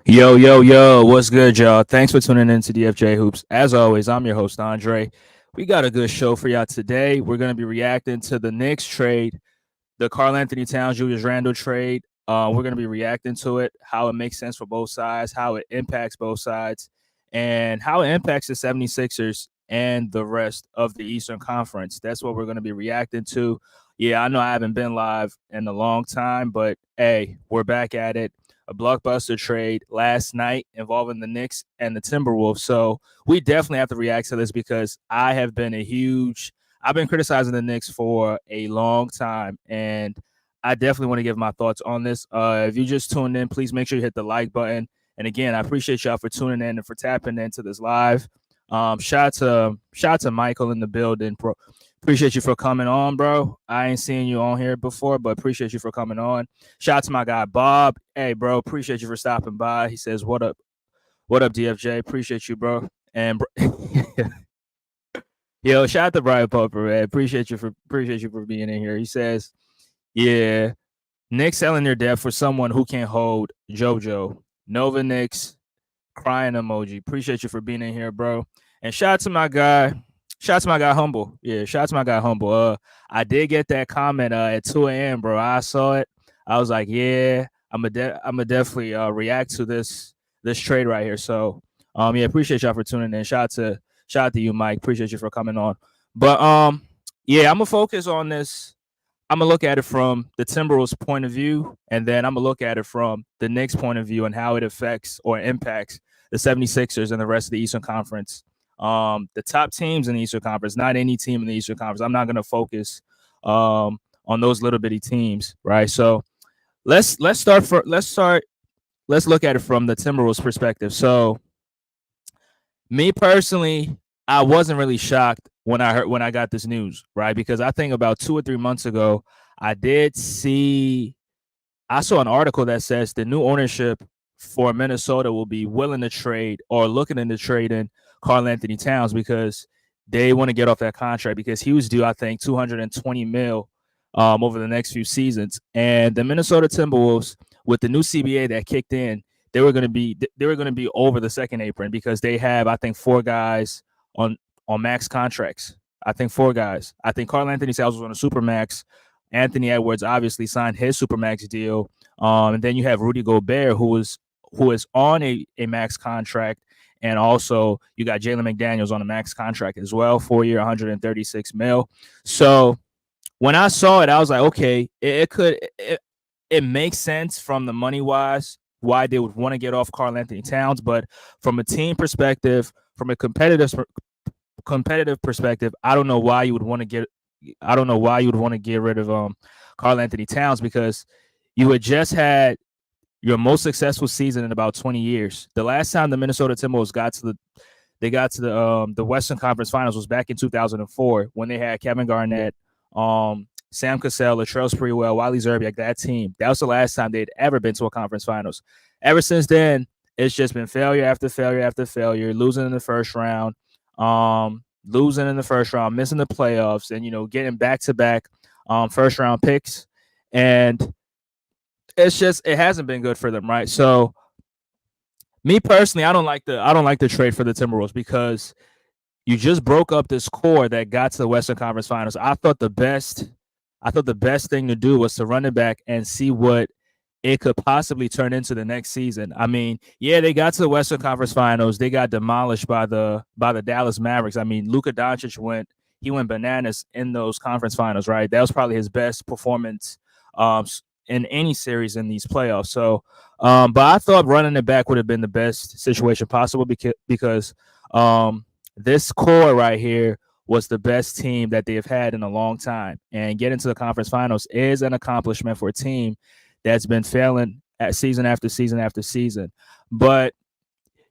Yo, yo, yo, what's good, y'all? Thanks for tuning in to DFJ Hoops. As always, I'm your host, Andre. We got a good show for y'all today. We're going to be reacting to the Knicks trade, the Karl Anthony Towns, Julius Randle trade. We're going to be reacting to it, how it makes sense for both sides, how it impacts both sides, and how it impacts the 76ers and the rest of the Eastern Conference. That's what we're going to be reacting to. Yeah, I know I haven't been live in a long time, but hey, we're back at it. A blockbuster trade last night involving the Knicks and the Timberwolves. So we definitely have to react to this because I've been criticizing the Knicks for a long time, and I definitely want to give my thoughts on this. If you just tuned in, please make sure you hit the like button. And again, I appreciate y'all for tuning in and for tapping into this live. Shout out to Michael in the building, bro. Appreciate you for coming on, bro. I ain't seen you on here before, but appreciate you for coming on. Shout out to my guy Bob. Hey, bro, appreciate you for stopping by. He says, what up, DFJ? Appreciate you, bro. And yo, shout out to Brian Popper, man. Appreciate you for being in here. He says, yeah, Knicks selling their depth for someone who can't hold JoJo. Nova Knicks crying emoji. Appreciate you for being in here, bro. And shout out to my guy. Shout out to my guy Humble. Yeah, shout out to my guy Humble. I did get that comment at 2 a.m., bro. I saw it. I was like, yeah, I'm a definitely react to this trade right here. So yeah, appreciate y'all for tuning in. Shout out to you, Mike. Appreciate you for coming on. But yeah, I'm gonna focus on this. I'm gonna look at it from the Timberwolves point of view, and then I'm gonna look at it from the Knicks point of view and how it affects or impacts the 76ers and the rest of the Eastern Conference. The top teams in the Eastern Conference, not any team in the Eastern Conference. I'm not gonna focus on those little bitty teams, right? So let's look at it from the Timberwolves perspective. So me personally, I wasn't really shocked when I got this news, right? Because I think about 2 or 3 months ago, I saw an article that says the new ownership for Minnesota will be willing to trade or looking into trading Karl Anthony Towns because they want to get off that contract because he was due, I think, 220 mil over the next few seasons. And the Minnesota Timberwolves, with the new CBA that kicked in, they were going to be over the second apron because they have, I think, four guys on max contracts. I think four guys. I think Karl Anthony Towns was on a super max. Anthony Edwards obviously signed his supermax deal, and then you have Rudy Gobert, who is on a max contract, and also you got Jalen McDaniels on a max contract as well, 4 year, 136 mil. So when I saw it, I was like, okay, it makes sense from the money wise why they would want to get off Karl Anthony Towns, but from a team perspective, from a competitive perspective, I don't know why you would want to get rid of Karl Anthony Towns because you had just had your most successful season in about 20 years. The last time the Minnesota Timberwolves got to the Western Conference Finals was back in 2004 when they had Kevin Garnett, Sam Cassell, Latrell Sprewell, Wiley Zerbiak, that team. That was the last time they'd ever been to a conference finals. Ever since then, it's just been failure after failure after failure, losing in the first round, missing the playoffs, and getting back-to-back first round picks. And it hasn't been good for them, right? So me personally, I don't like the trade for the Timberwolves because you just broke up this core that got to the Western Conference Finals. I thought the best thing to do was to run it back and see what it could possibly turn into the next season. I mean, yeah, they got to the Western Conference Finals. They got demolished by the Dallas Mavericks. I mean, Luka Doncic went bananas in those conference finals, right? That was probably his best performance in any series in these playoffs. So, but I thought running it back would have been the best situation possible because this core right here was the best team that they've had in a long time. And getting to the conference finals is an accomplishment for a team that's been failing at season after season after season. But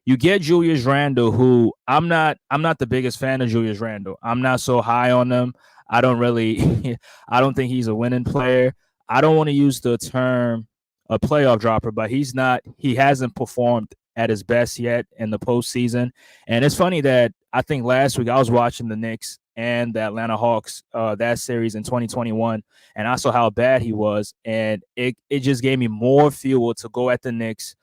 you get Julius Randle, who I'm not the biggest fan of Julius Randle. I'm not so high on him. I don't really I don't think he's a winning player. I don't want to use the term a playoff dropper, but he hasn't performed at his best yet in the postseason. And it's funny that I think last week I was watching the Knicks and the Atlanta Hawks that series in 2021, and I saw how bad he was, and it just gave me more fuel to go at the Knicks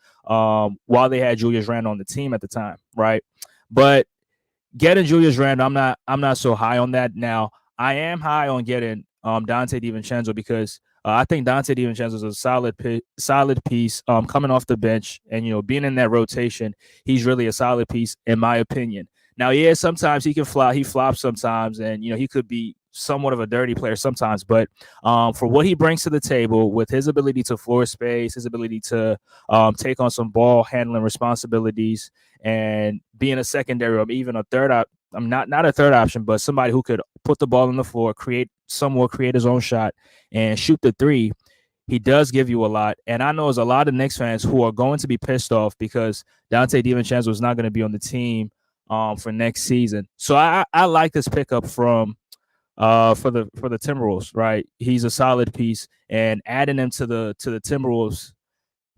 while they had Julius Randle on the team at the time, right? But getting Julius Randle, I'm not so high on that. Now, I am high on getting Donte Divincenzo because I think Donte Divincenzo is a solid piece coming off the bench, and being in that rotation, he's really a solid piece in my opinion. Now, yeah, sometimes he can fly, he flops sometimes, and he could be somewhat of a dirty player sometimes, but for what he brings to the table with his ability to floor space, his ability to take on some ball handling responsibilities, and being a secondary or even a third I'm not a third option, but somebody who could put the ball on the floor, create his own shot, and shoot the three. He does give you a lot. And I know there's a lot of Knicks fans who are going to be pissed off because Donte DiVincenzo is not going to be on the team for next season. So I like this pickup from for the Timberwolves, right? He's a solid piece, and adding him to the Timberwolves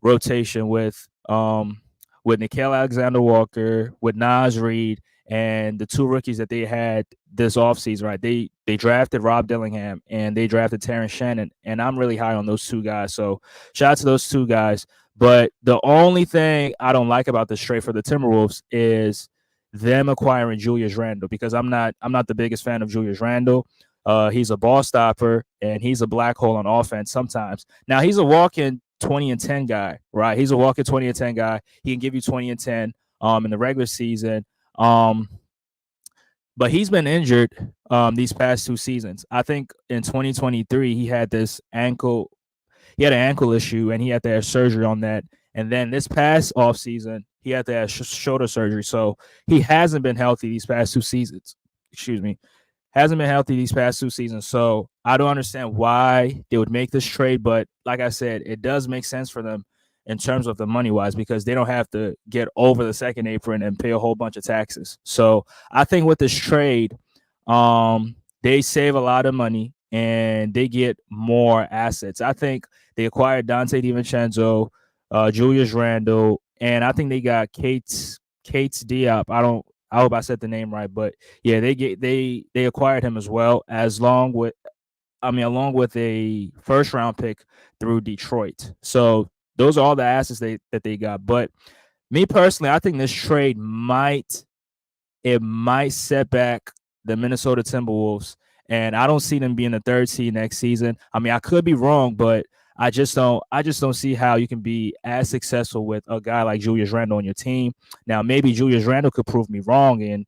rotation with Nickeil Alexander-Walker, with Naz Reid, and the two rookies that they had this offseason, right? They drafted Rob Dillingham and they drafted Terrence Shannon, and I'm really high on those two guys. So shout out to those two guys. But the only thing I don't like about this trade for the Timberwolves is them acquiring Julius Randle, because I'm not the biggest fan of Julius Randle. He's a ball stopper and he's a black hole on offense sometimes. Now he's a walk-in 20 and 10 guy, right? He's a walk-in 20 and 10 guy. He can give you 20 and 10 in the regular season. But he's been injured these past two seasons. I think in 2023 he had an ankle issue and he had to have surgery on that. And then this past offseason, he had to have shoulder surgery. So he hasn't been healthy these past two seasons. Hasn't been healthy these past two seasons. So I don't understand why they would make this trade. But like I said, it does make sense for them in terms of the money wise, because they don't have to get over the second apron and pay a whole bunch of taxes. So I think with this trade, they save a lot of money and they get more assets. I think they acquired Donte DiVincenzo, Julius Randle, and I think they got Kate's Diop. I hope I said the name right, but yeah, they acquired him as well, along with a first round pick through Detroit. So those are all the assets that they got. But me personally, I think this trade might set back the Minnesota Timberwolves, and I don't see them being the third seed next season. I mean, I could be wrong, but I just don't see how you can be as successful with a guy like Julius Randle on your team. Now, maybe Julius Randle could prove me wrong and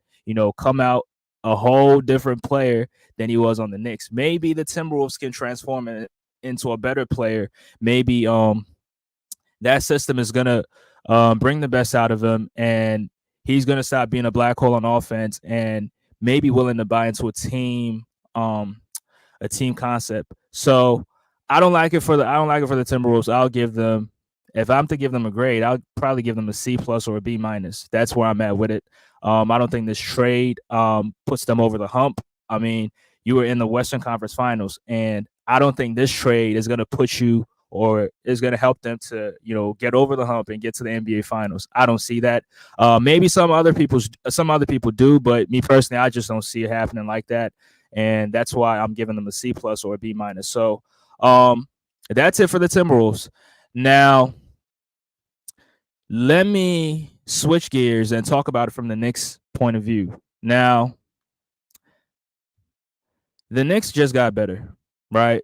come out a whole different player than he was on the Knicks. Maybe the Timberwolves can transform it into a better player. Maybe that system is gonna bring the best out of him, and he's gonna stop being a black hole on offense and maybe willing to buy into a team concept. So I don't like it for the Timberwolves. I'll give them, if I'm to give them a grade, I'll probably give them a C+ or a B-. That's where I'm at with it. I don't think this trade puts them over the hump. I mean, you were in the Western Conference Finals, and I don't think this trade is going to put you or is going to help them to, get over the hump and get to the NBA Finals. I don't see that. Maybe some other people do, but me personally, I just don't see it happening like that, and that's why I'm giving them a C+ or a B-. So that's it for the Timberwolves. Now, let me switch gears and talk about it from the Knicks' point of view. Now, the Knicks just got better, right?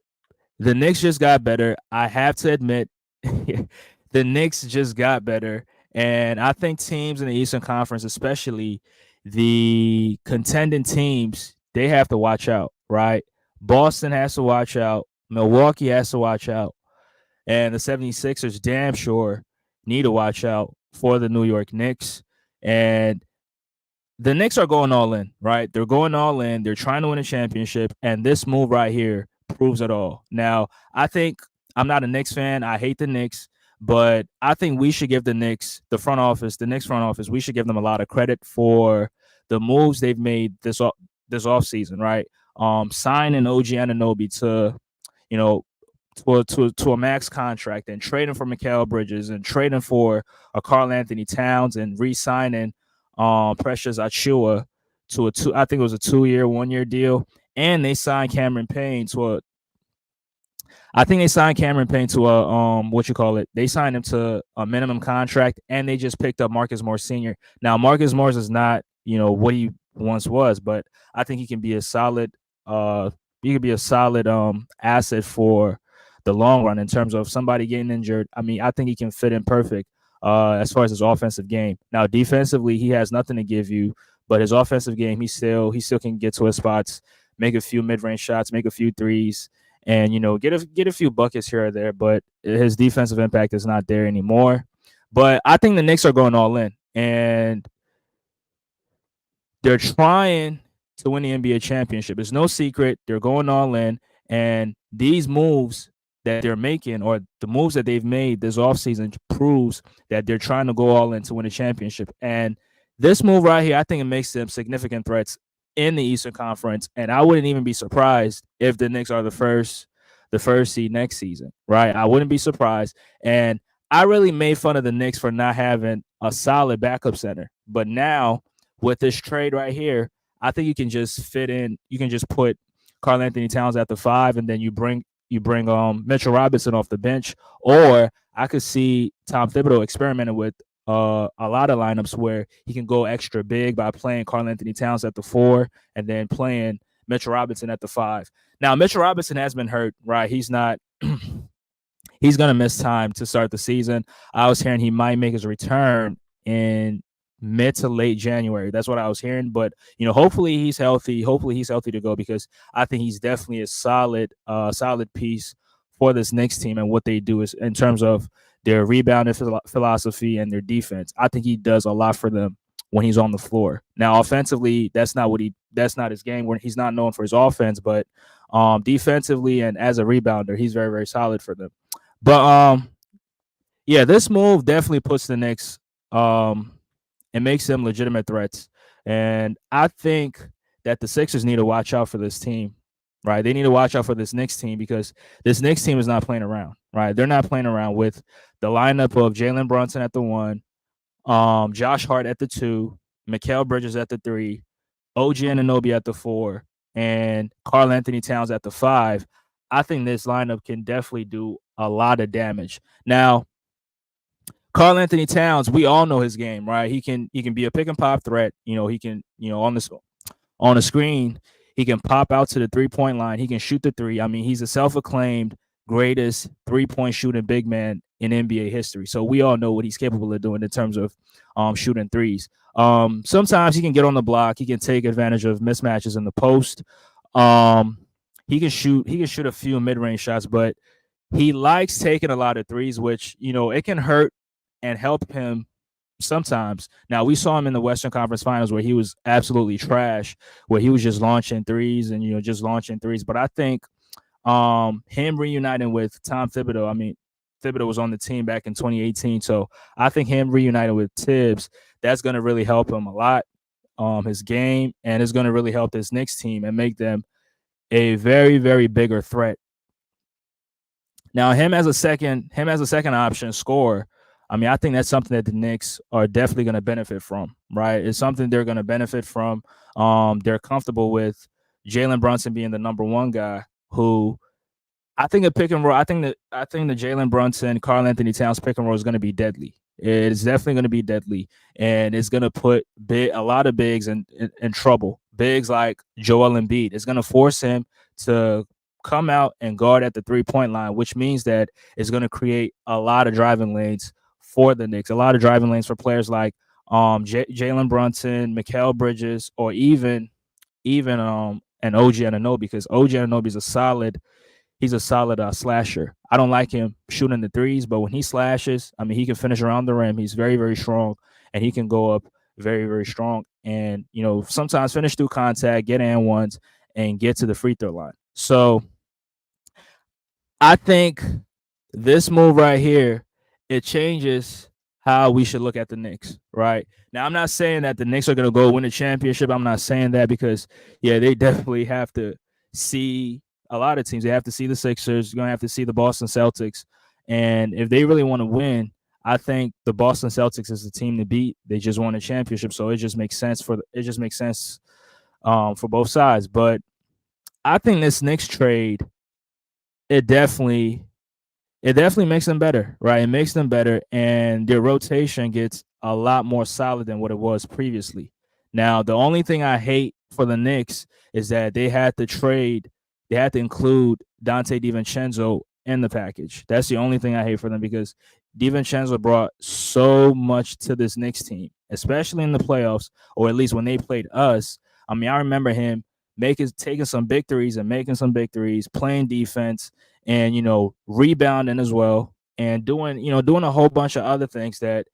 The Knicks just got better. I have to admit, the Knicks just got better. And I think teams in the Eastern Conference, especially the contending teams, they have to watch out, right? Boston has to watch out. Milwaukee has to watch out. And the 76ers damn sure need to watch out for the New York Knicks. And the Knicks are going all in, right? They're going all in. They're trying to win a championship. And this move right here proves it all. Now, I think I'm not a Knicks fan. I hate the Knicks. But I think we should give the Knicks, the Knicks front office, we should give them a lot of credit for the moves they've made this offseason, right? Signing OG Anunoby to a max contract, and trading for Mikal Bridges, and trading for a Karl Anthony Towns, and re-signing Precious Achiuwa to I think it was a 2-year, 1-year deal, and they signed Cameron Payne to I think they signed Cameron Payne to a what you call it. They signed him to a minimum contract, and they just picked up Marcus Morris Sr. Now Marcus Morris is not what he once was, but I think he can be a solid he could be a solid asset for the long run in terms of somebody getting injured. I mean, I think he can fit in perfect as far as his offensive game. Now defensively, he has nothing to give you, but his offensive game, he still can get to his spots, make a few mid range shots, make a few threes, and get a few buckets here or there, but his defensive impact is not there anymore. But I think the Knicks are going all in, and they're trying to win the NBA championship. It's no secret. They're going all in, and these moves that they're making, or the moves that they've made this offseason, proves that they're trying to go all in to win a championship. And this move right here, I think it makes them significant threats in the Eastern Conference, and I wouldn't even be surprised if the Knicks are the first seed next season, right? I wouldn't be surprised. And I really made fun of the Knicks for not having a solid backup center, but now with this trade right here, I think you can just fit in. You can just put Karl Anthony Towns at the 5, and then you bring Mitchell Robinson off the bench, or I could see Tom Thibodeau experimenting with a lot of lineups where he can go extra big by playing Karl Anthony Towns at the 4 and then playing Mitchell Robinson at the 5. Now, Mitchell Robinson has been hurt, right? He's not he's going to miss time to start the season. I was hearing he might make his return in mid to late January. That's what I was hearing. But, hopefully he's healthy. Hopefully he's healthy to go, because I think he's definitely a solid piece for this Knicks team and what they do is in terms of their rebounding philosophy and their defense. I think he does a lot for them when he's on the floor. Now, offensively, that's not his game. Where he's not known for his offense, but defensively and as a rebounder, he's very, very solid for them. But yeah, this move definitely puts the Knicks and makes them legitimate threats. And I think that the Sixers need to watch out for this team, right? They need to watch out for this Knicks team, because this Knicks team is not playing around, right? They're not playing around with the lineup of Jalen Brunson at the 1, Josh Hart at the 2, Mikal Bridges at the 3, OG Anunoby at the 4, and Karl Anthony Towns at the 5. I think this lineup can definitely do a lot of damage. Now, Karl Anthony Towns, we all know his game, right? He can be a pick and pop threat. He can, on the screen, he can pop out to the 3-point line. He can shoot the 3. I mean, he's a self-acclaimed greatest 3-point shooting big man in NBA history. So we all know what he's capable of doing in terms of shooting threes. Sometimes he can get on the block. He can take advantage of mismatches in the post. He can shoot a few mid-range shots, but he likes taking a lot of threes, which, it can hurt and help him sometimes. Now, we saw him in the Western Conference Finals where he was absolutely trash, where he was just launching threes and, just launching threes. But I think him reuniting with Tom Thibodeau, I mean, Thibodeau was on the team back in 2018. So I think him reuniting with Tibbs, that's going to really help him a lot, his game, and it's going to really help this Knicks team and make them a very, very bigger threat. Now, him as a second option scorer, I mean, I think that's something that the Knicks are definitely going to benefit from, right? It's something they're going to benefit from. They're comfortable with Jalen Brunson being the number 1 guy, who I think a pick and roll. I think the Jalen Brunson, Karl Anthony Towns pick and roll is going to be deadly. It's definitely going to be deadly, and it's going to put a lot of bigs in trouble. Bigs like Joel Embiid. It's going to force him to come out and guard at the 3-point line, which means that it's going to create a lot of driving lanes for the Knicks, a lot of driving lanes for players like Jalen Brunson, Mikal Bridges, or even an OG Anunoby, because OG Anunoby is a solid slasher. I don't like him shooting the threes, but when he slashes, I mean, he can finish around the rim. He's very, very strong, and he can go up very, very strong, and sometimes finish through contact, get and ones, and get to the free throw line. So I think this move right here, it changes how we should look at the Knicks, right? Now, I'm not saying that the Knicks are going to go win a championship. I'm not saying that, because, yeah, they definitely have to see a lot of teams. They have to see the Sixers. You're going to have to see the Boston Celtics. And if they really want to win, I think the Boston Celtics is the team to beat. They just won a championship, so it just makes sense for both sides. But I think this Knicks trade it definitely makes them better, right? It makes them better, and their rotation gets a lot more solid than what it was previously. Now, the only thing I hate for the Knicks is that they had to include Donte Divincenzo in the package. That's the only thing I hate for them because Divincenzo brought so much to this Knicks team, especially in the playoffs, or at least when they played us. I mean, I remember him taking some victories and making some victories, playing defense, and rebounding as well, and doing a whole bunch of other things that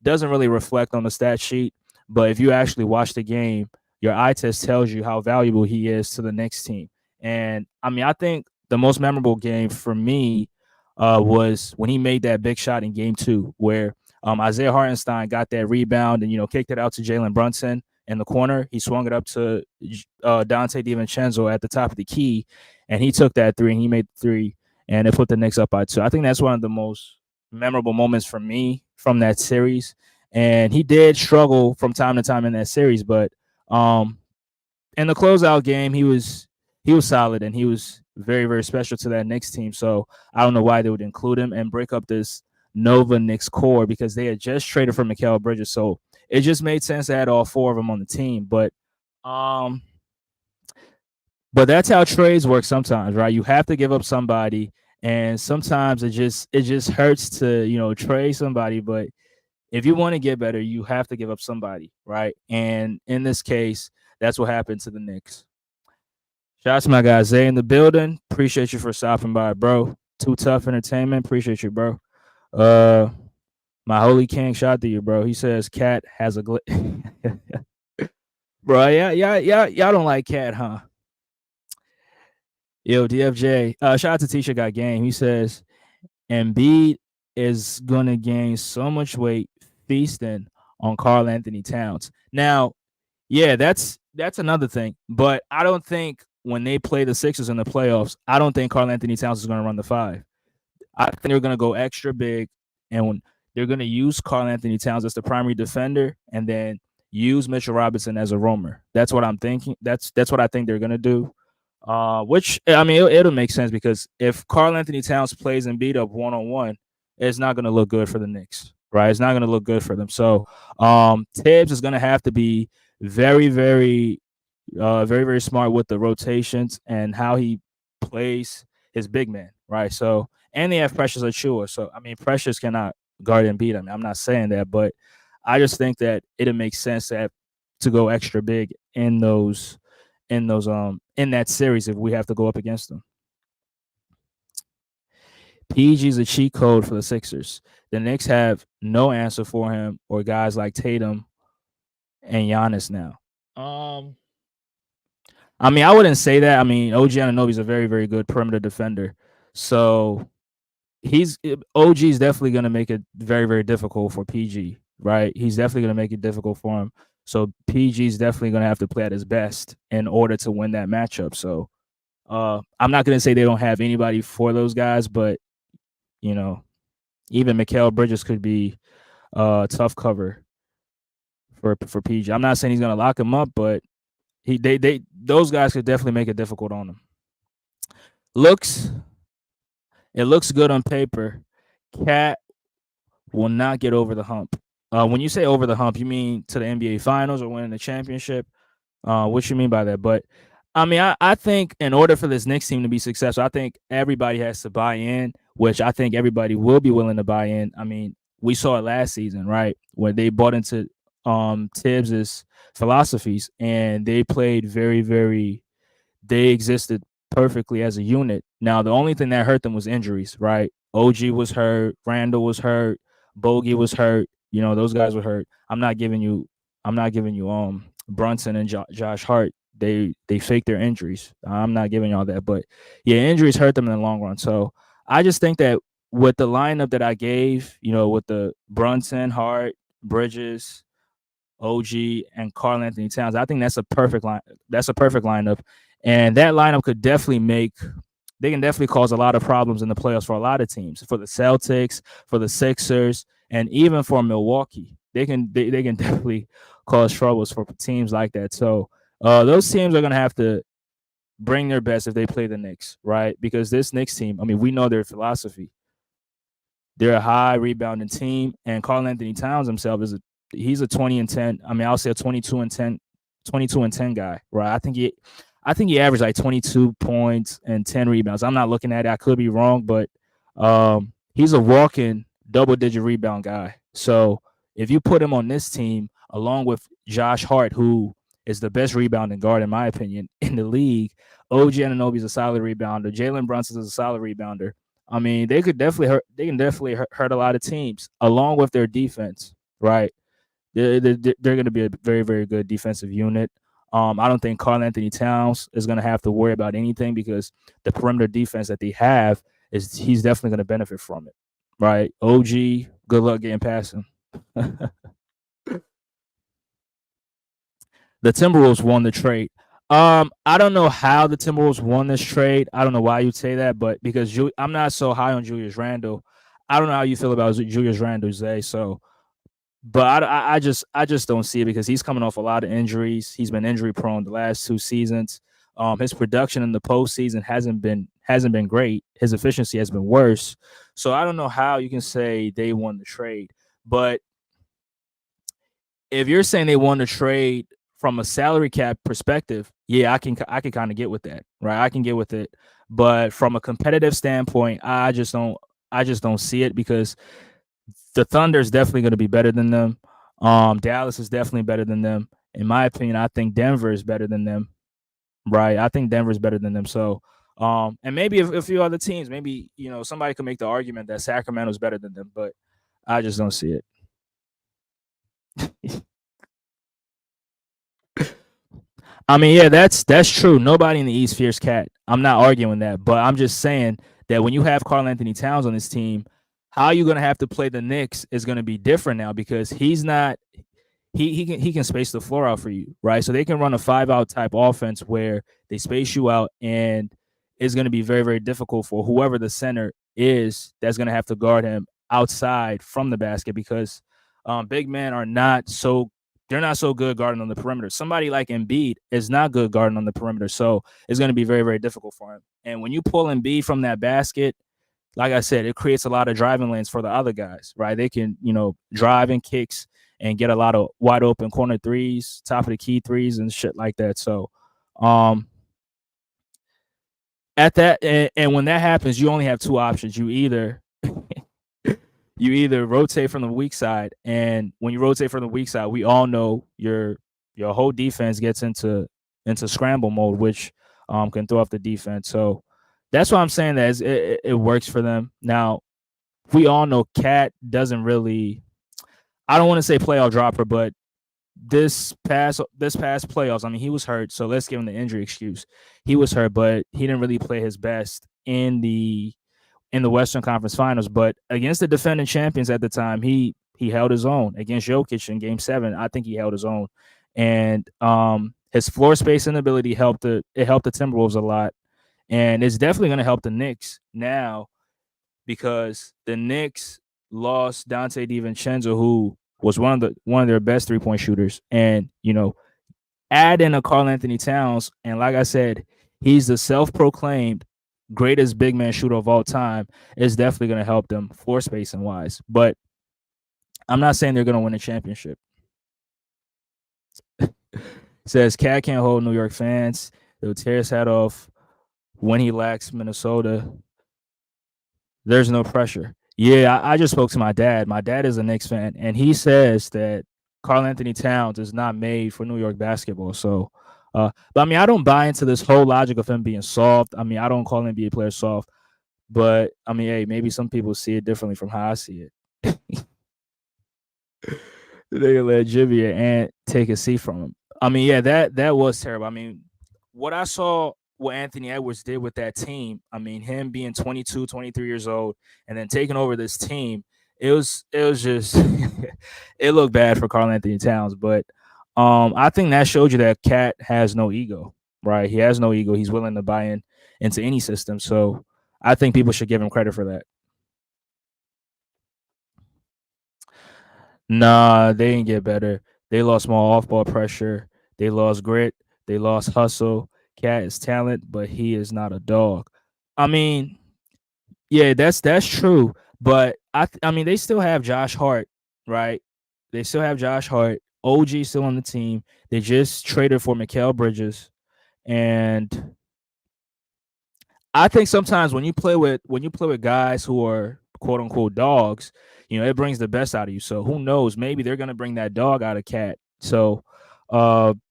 doesn't really reflect on the stat sheet. But if you actually watch the game, your eye test tells you how valuable he is to the next team. And I mean, I think the most memorable game for me was when he made that big shot in game 2 where Isaiah Hartenstein got that rebound and kicked it out to Jalen Brunson in the corner. He swung it up to Donte DiVincenzo at the top of the key, and he took that three and he made the three, and it put the Knicks up by 2. I think that's one of the most memorable moments for me from that series. And he did struggle from time to time in that series, but in the closeout game, he was solid and he was very, very special to that Knicks team. So I don't know why they would include him and break up this Nova Knicks core because they had just traded for Mikal Bridges. So it just made sense to add all 4 of them on the team. Um, but that's how trades work sometimes, right? You have to give up somebody, and sometimes it just hurts to trade somebody. But if you want to get better, you have to give up somebody, right? And in this case, that's what happened to the Knicks. Shout out to my guy Zay in the building. Appreciate you for stopping by, bro. Too Tough Entertainment. Appreciate you, bro. Uh, my holy king, shout out to you, bro. He says Cat has a bro. Yeah. Y'all don't like Cat, huh? Yo, DFJ. Shout out to Tisha Got Game. He says Embiid is gonna gain so much weight feasting on Karl Anthony Towns. Now, yeah, that's another thing. But I don't think when they play the Sixers in the playoffs, I don't think Karl Anthony Towns is going to run the 5. I think they're going to go extra big, and when they're going to use Karl Anthony Towns as the primary defender, and then use Mitchell Robinson as a roamer. That's what I'm thinking. That's what I think they're going to do. Which I mean, it'll make sense because if Karl Anthony Towns plays and beat up 1-on-1, it's not going to look good for the Knicks, right? It's not going to look good for them. So Tibbs is going to have to be very, very, very, very smart with the rotations and how he plays his big man, right? So, and they have Precious Achua. So, I mean, Precious cannot guard and beat him. I'm not saying that, but I just think that it'll make sense to go extra big in that series if we have to go up against them. PG is a cheat code for the Sixers. The Knicks have no answer for him or guys like Tatum and Giannis now. I mean, I wouldn't say that. I mean, OG Anunoby is a very, very good perimeter defender. So OG is definitely going to make it very, very difficult for PG, right? He's definitely going to make it difficult for him. So PG is definitely going to have to play at his best in order to win that matchup. So I'm not going to say they don't have anybody for those guys, but even Mikal Bridges could be tough cover for PG. I'm not saying he's going to lock him up, but those guys could definitely make it difficult on him. It looks good on paper. Cat will not get over the hump. When you say over the hump, you mean to the NBA Finals or winning the championship? What you mean by that? But I mean, I think in order for this Knicks team to be successful, I think everybody has to buy in, which I think everybody will be willing to buy in. I mean, we saw it last season, right? When they bought into Tibbs's philosophies and they played very, very, they existed perfectly as a unit. Now, the only thing that hurt them was injuries, right? OG was hurt, Randle was hurt, Bogey was hurt. Those guys were hurt. I'm not giving you Brunson and Josh Hart. They faked their injuries. I'm not giving y'all that, but yeah, injuries hurt them in the long run. So I just think that with the lineup that I gave, with the Brunson, Hart, Bridges, OG, and Karl Anthony Towns, I think that's a perfect line. That's a perfect lineup, and that lineup could definitely they can definitely cause a lot of problems in the playoffs for a lot of teams, for the Celtics, for the Sixers, and even for Milwaukee. They can definitely cause troubles for teams like that. So those teams are going to have to bring their best if they play the Knicks, right? Because this Knicks team, I mean, we know their philosophy. They're a high rebounding team, and Karl Anthony Towns himself he's a 20 and 10. I mean, I'll say a 22 and 10, 22 and 10 guy, right? I think he averaged like 22 points and 10 rebounds. I'm not looking at it. I could be wrong, but he's a walking double digit rebound guy. So if you put him on this team along with Josh Hart, who is the best rebounding guard in my opinion in the league, OG Anunoby is a solid rebounder. Jalen Brunson is a solid rebounder. I mean, they could definitely hurt. They can definitely hurt a lot of teams along with their defense, right? They're going to be a very, very good defensive unit. I don't think Karl Anthony Towns is going to have to worry about anything because the perimeter defense that they have he's definitely going to benefit from it, right? OG, good luck getting past him. The Timberwolves won the trade. I don't know how the Timberwolves won this trade. I don't know why you'd say that, but because I'm not so high on Julius Randle, I don't know how you feel about Julius Randle, Zay. So, but I just don't see it because he's coming off a lot of injuries. He's been injury prone the last 2 seasons. His production in the postseason hasn't been great. His efficiency has been worse. So I don't know how you can say they won the trade. But if you're saying they won the trade from a salary cap perspective, yeah, I can kind of get with that, right? I can get with it. But from a competitive standpoint, I just don't see it because the Thunder is definitely going to be better than them. Dallas is definitely better than them. In my opinion, I think Denver is better than them. Right? I think Denver is better than them. So, and maybe a few other teams, maybe somebody could make the argument that Sacramento is better than them, but I just don't see it. I mean, yeah, that's true. Nobody in the East fears Cat. I'm not arguing that, but I'm just saying that when you have Karl Anthony Towns on this team, how you going to have to play the Knicks is going to be different now because he's not he can space the floor out for you, right? So they can run a 5 out type offense where they space you out, and it's going to be very, very difficult for whoever the center is that's going to have to guard him outside from the basket because big men are not so they're not so good guarding on the perimeter. Somebody like Embiid is not good guarding on the perimeter, so it's going to be very, very difficult for him. And when you pull Embiid from that basket, like I said, it creates a lot of driving lanes for the other guys, right? They can, drive and kicks and get a lot of wide open corner threes, top of the key threes, and shit like that. So, um, at that, and when that happens, you only have two options. You either rotate from the weak side, and when you rotate from the weak side, we all know your whole defense gets into scramble mode, which can throw off the defense. So that's why I'm saying that it works for them. Now we all know Cat doesn't really. I don't want to say playoff dropper, but this past playoffs, I mean, he was hurt, so let's give him the injury excuse. He was hurt, but he didn't really play his best in the Western Conference Finals. But against the defending champions at the time, he held his own against Jokic in Game 7. I think he held his own, and his floor spacing ability helped the Timberwolves a lot, and it's definitely going to help the Knicks now because the Knicks lost Donte Divincenzo, who was one of their best 3-point shooters, and add in a Karl Anthony Towns, and like I said, he's the self-proclaimed greatest big man shooter of all time. Is definitely going to help them floor spacing wise, but I'm not saying they're going to win a championship. Says Cat can't hold New York fans. He'll tear his head off when he lacks Minnesota. There's no pressure. Yeah, I just spoke to my dad. My dad is a Knicks fan, and he says that Karl Anthony Towns is not made for New York basketball. So, but I mean, I don't buy into this whole logic of him being soft. I mean, I don't call NBA players soft, but I mean, hey, maybe some people see it differently from how I see it. They let Jimmy and take a seat from him. I mean, yeah, that was terrible. I mean, what Anthony Edwards did with that team, I mean, him being 22, 23 years old and then taking over this team, it was just it looked bad for Karl Anthony Towns, but I think that showed you that Cat has no ego, right? He has no ego. He's willing to buy into any system. So I think people should give him credit for that. Nah, they didn't get better. They lost more off ball pressure. They lost grit. They lost hustle. Cat is talent, but he is not a dog. I mean, yeah, that's true. But I mean, they still have Josh Hart, right? They still have Josh Hart. OG still on the team. They just traded for Mikal Bridges, and I think sometimes when you play with guys who are quote unquote dogs, it brings the best out of you. So who knows? Maybe they're gonna bring that dog out of Cat. So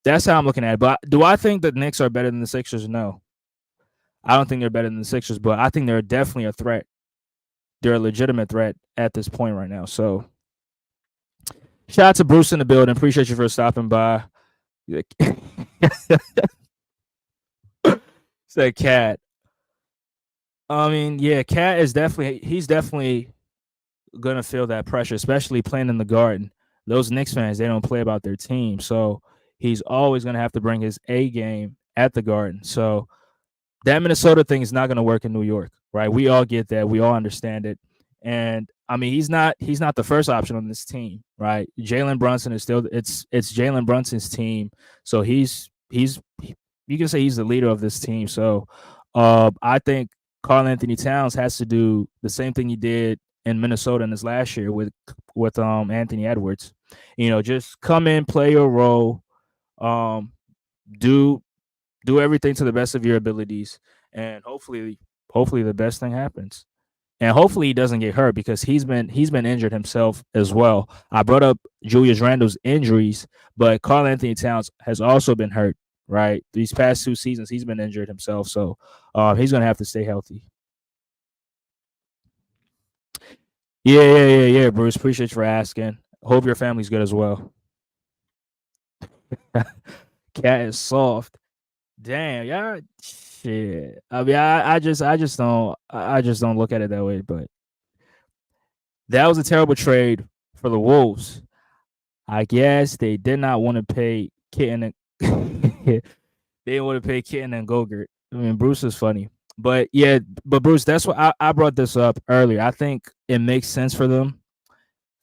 that's how I'm looking at it. But do I think the Knicks are better than the Sixers? No, I don't think they're better than the Sixers, but I think they're definitely a threat. They're a legitimate threat at this point right now. So shout out to Bruce in the building. Appreciate you for stopping by. Said Cat. I mean, yeah, Cat is definitely gonna feel that pressure, especially playing in the Garden. Those Knicks fans, they don't play about their team, so he's always gonna have to bring his A game at the Garden. So that Minnesota thing is not going to work in New York, right? We all get that. We all understand it. And I mean, he's not the first option on this team, right? Jalen Brunson is still it's Jalen Brunson's team, so he's you can say he's the leader of this team. So I think Karl Anthony Towns has to do the same thing he did in Minnesota in his last year with Anthony Edwards. Just come in, play your role, um, do do everything to the best of your abilities, and hopefully the best thing happens, and hopefully he doesn't get hurt because he's been injured himself as well. I brought up Julius Randle's injuries, but Karl Anthony Towns has also been hurt, right? These past 2 seasons he's been injured himself, so he's gonna have to stay healthy. Yeah, Bruce, appreciate you for asking. Hope your family's good as well. Cat is soft. Damn, yeah, shit. I mean, I just don't look at it that way. But that was a terrible trade for the Wolves. I guess they did not want to pay Kitten and they didn't want to pay Kitten and Gogurt. I mean, Bruce is funny, but yeah, but Bruce, that's what I brought this up earlier. I think it makes sense for them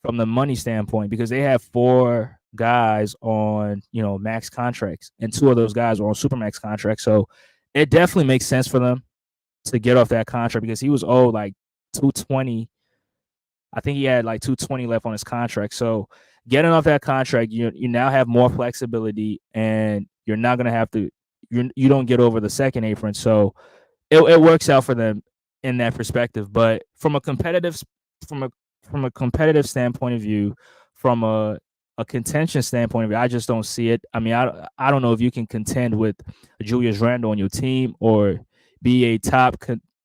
from the money standpoint because they have 4 guys on max contracts, and 2 of those guys are on supermax contracts. So it definitely makes sense for them to get off that contract because he was owed like 220. I think he had like 220 left on his contract. So getting off that contract, you now have more flexibility, and you're not gonna have to you don't get over the second apron. So it works out for them in that perspective. But from a from a competitive standpoint of view, from a contention standpoint of view, I just don't see it. I mean, I don't know if you can contend with Julius Randle on your team or be a top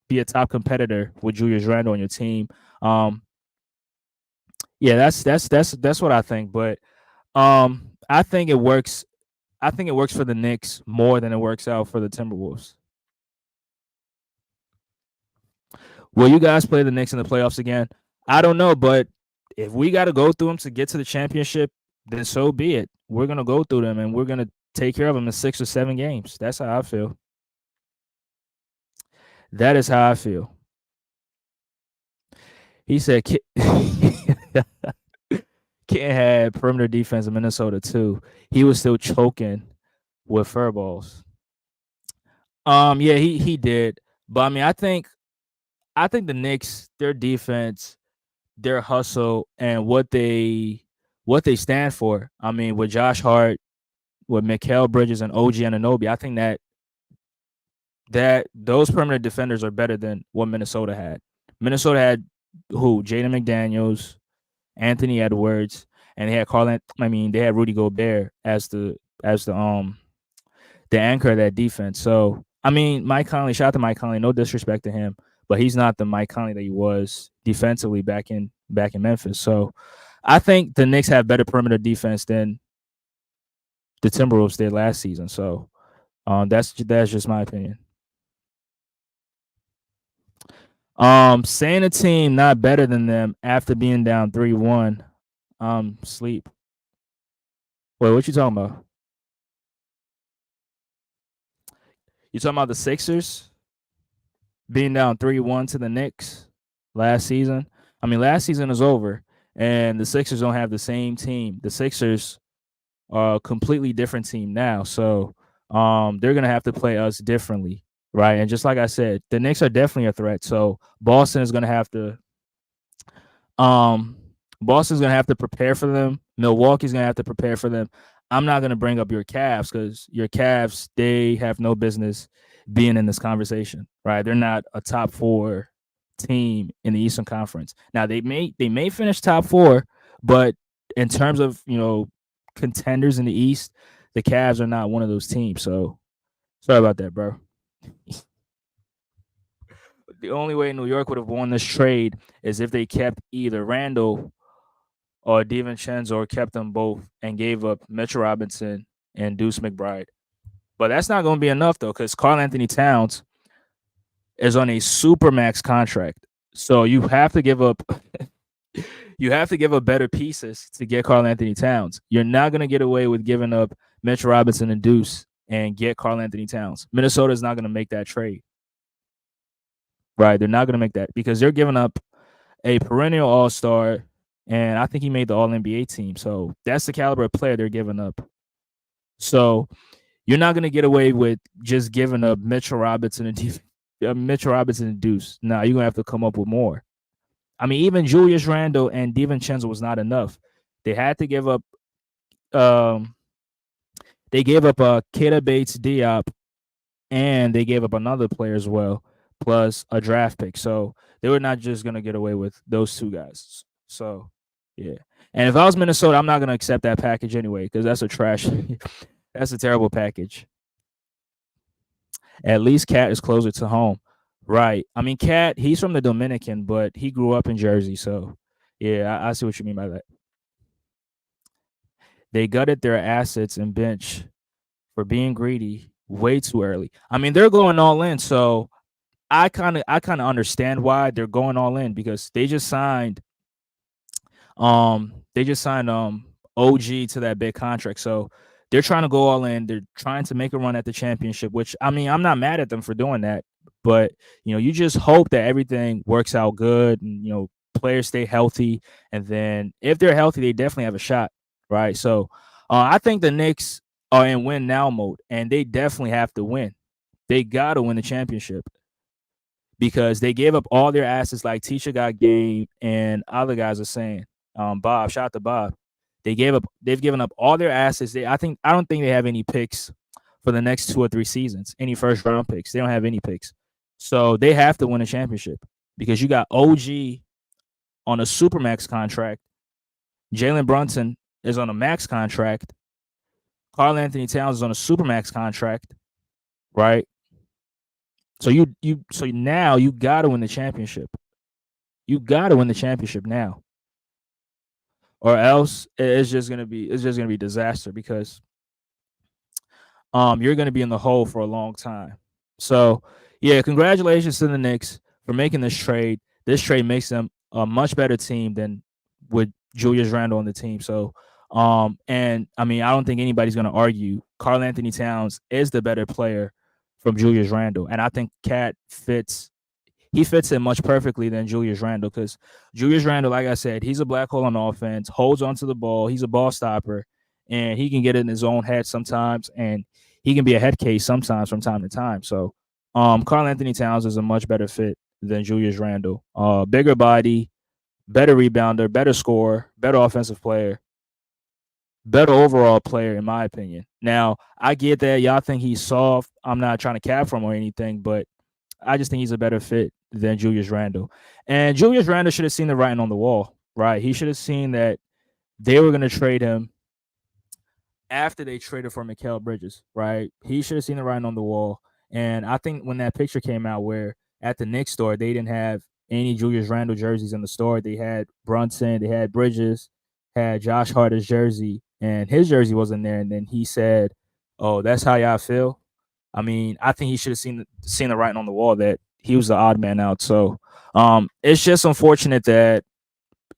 be a top competitor with Julius Randle on your team. Um, yeah, that's what I think. But I think it works. I think it works for the Knicks more than it works out for the Timberwolves. Will you guys play the Knicks in the playoffs again? I don't know, but if we got to go through them to get to the championship, then so be it. We're gonna go through them, and we're gonna take care of them in 6 or 7 games. That's how I feel. That is how I feel. He said, Kitten had perimeter defense in Minnesota too. He was still choking with fur balls. Yeah, he did, but I mean, I think the Knicks, their defense, their hustle, and what they stand for. I mean, with Josh Hart, with Mikal Bridges and OG Anunoby, I think that those perimeter defenders are better than what Minnesota had. Minnesota had who? Jaden McDaniels, Anthony Edwards, and they had I mean, they had Rudy Gobert as the anchor of that defense. So I mean, Mike Conley, shout out to Mike Conley. No disrespect to him, but he's not the Mike Conley that he was defensively back in Memphis. So I think the Knicks have better perimeter defense than the Timberwolves did last season. So that's just my opinion. Saying a team not better than them after being down 3-1. Sleep. Wait, what you talking about? You talking about the Sixers being down 3-1 to the Knicks last season? I mean, last season is over, and the Sixers don't have the same team. The Sixers are a completely different team now. So they're gonna have to play us differently, right? And just like I said, the Knicks are definitely a threat. So Boston is gonna have to um Boston's gonna have to prepare for them. Milwaukee's gonna have to prepare for them. I'm not gonna bring up your Cavs because your Cavs, they have no business being in this conversation, right? They're not a top four team in the Eastern Conference. Now they may finish top four, but in terms of contenders in the East, the Cavs are not one of those teams. So sorry about that, bro. The only way New York would have won this trade is if they kept either Randle or Divincenzo or kept them both and gave up Mitchell Robinson and Deuce McBride. But that's not going to be enough though, because Karl Anthony Towns is on a super max contract. So you have to give up better pieces to get Karl Anthony Towns. You're not going to get away with giving up Mitchell Robinson and Deuce and get Karl Anthony Towns. Minnesota is not going to make that trade. Right? They're not going to make that because they're giving up a perennial all-star, and I think he made the All-NBA team. So that's the caliber of player they're giving up. So you're not going to get away with just giving up Mitchell Robinson and Deuce. Now you're going to have to come up with more. I mean, even Julius Randle and Divincenzo was not enough. They had to give up. They gave up Keita Bates Diop, and they gave up another player as well, plus a draft pick. So they were not just gonna get away with those two guys. So yeah. And if I was Minnesota, I'm not gonna accept that package anyway, because that's a trash that's a terrible package. At least Cat is closer to home. Right. I mean, Cat, he's from the Dominican, but he grew up in Jersey. So yeah, I see what you mean by that. They gutted their assets and bench for being greedy way too early. I mean, they're going all in, so I kind of understand why they're going all in because they just signed OG to that big contract. So they're trying to go all in. They're trying to make a run at the championship, which I mean, I'm not mad at them for doing that, but you just hope that everything works out good and players stay healthy, and then if they're healthy, they definitely have a shot, right? So I think the Knicks are in win now mode, and they definitely have to win. They got to win the championship because they gave up all their assets, like Tisha got game and other guys are saying. Bob, shout out to Bob. They've given up all their assets. I don't think they have any picks for the next 2 or 3 seasons. Any first round picks. They don't have any picks. So they have to win a championship because you got OG on a supermax contract. Jalen Brunson is on a max contract. Karl Anthony Towns is on a supermax contract, right? So now you got to win the championship. You got to win the championship now, or else it's just gonna be disaster because you're gonna be in the hole for a long time. So yeah, congratulations to the Knicks for making this trade. This trade makes them a much better team than with Julius Randle on the team. So and I mean I don't think anybody's gonna argue. Karl Anthony Towns is the better player from Julius Randle, and I think Cat fits in much perfectly than Julius Randle because Julius Randle, like I said, he's a black hole on offense, holds onto the ball, he's a ball stopper, and he can get in his own head sometimes, and he can be a head case sometimes from time to time. So, Karl Anthony Towns is a much better fit than Julius Randle. Bigger body, better rebounder, better scorer, better offensive player, better overall player, in my opinion. Now, I get that y'all think he's soft. I'm not trying to cap from or anything, but I just think he's a better fit than Julius Randle. And Julius Randle should have seen the writing on the wall, right? He should have seen that they were going to trade him after they traded for Mikal Bridges, right? He should have seen the writing on the wall. And I think when that picture came out where at the Knicks store, they didn't have any Julius Randle jerseys in the store. They had Brunson, they had Bridges, had Josh Hart's jersey, and his jersey wasn't there. And then he said, "Oh, that's how y'all feel." I mean, I think he should have seen the writing on the wall that he was the odd man out. So it's just unfortunate that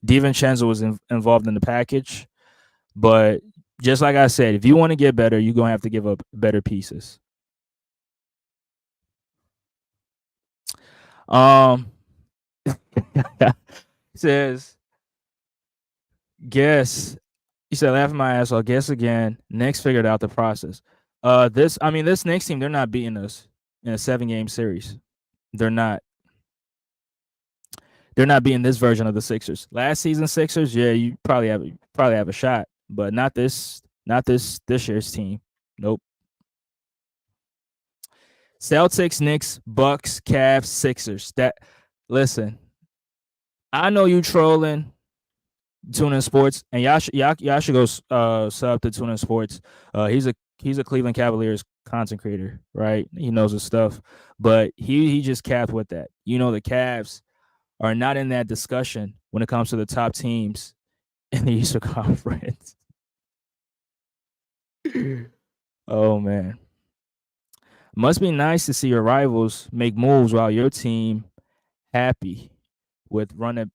Divincenzo was involved in the package. But just like I said, if you want to get better, you're gonna have to give up better pieces. Um, says guess. He said, laughing my ass off. Guess again. Next figured out the process. This Knicks team, they're not beating us in a 7-game series. They're not. They're not beating this version of the Sixers. Last season Sixers, yeah, you probably have a shot, but not this year's team. Nope. Celtics, Knicks, Bucks, Cavs, Sixers. That listen, I know you trolling TuneIn Sports, and y'all should go sub to TuneIn Sports. He's a Cleveland Cavaliers content creator, right? He knows his stuff, but he just capped with that. The Cavs are not in that discussion when it comes to the top teams in the Eastern Conference. Oh man, must be nice to see your rivals make moves while your team happy with running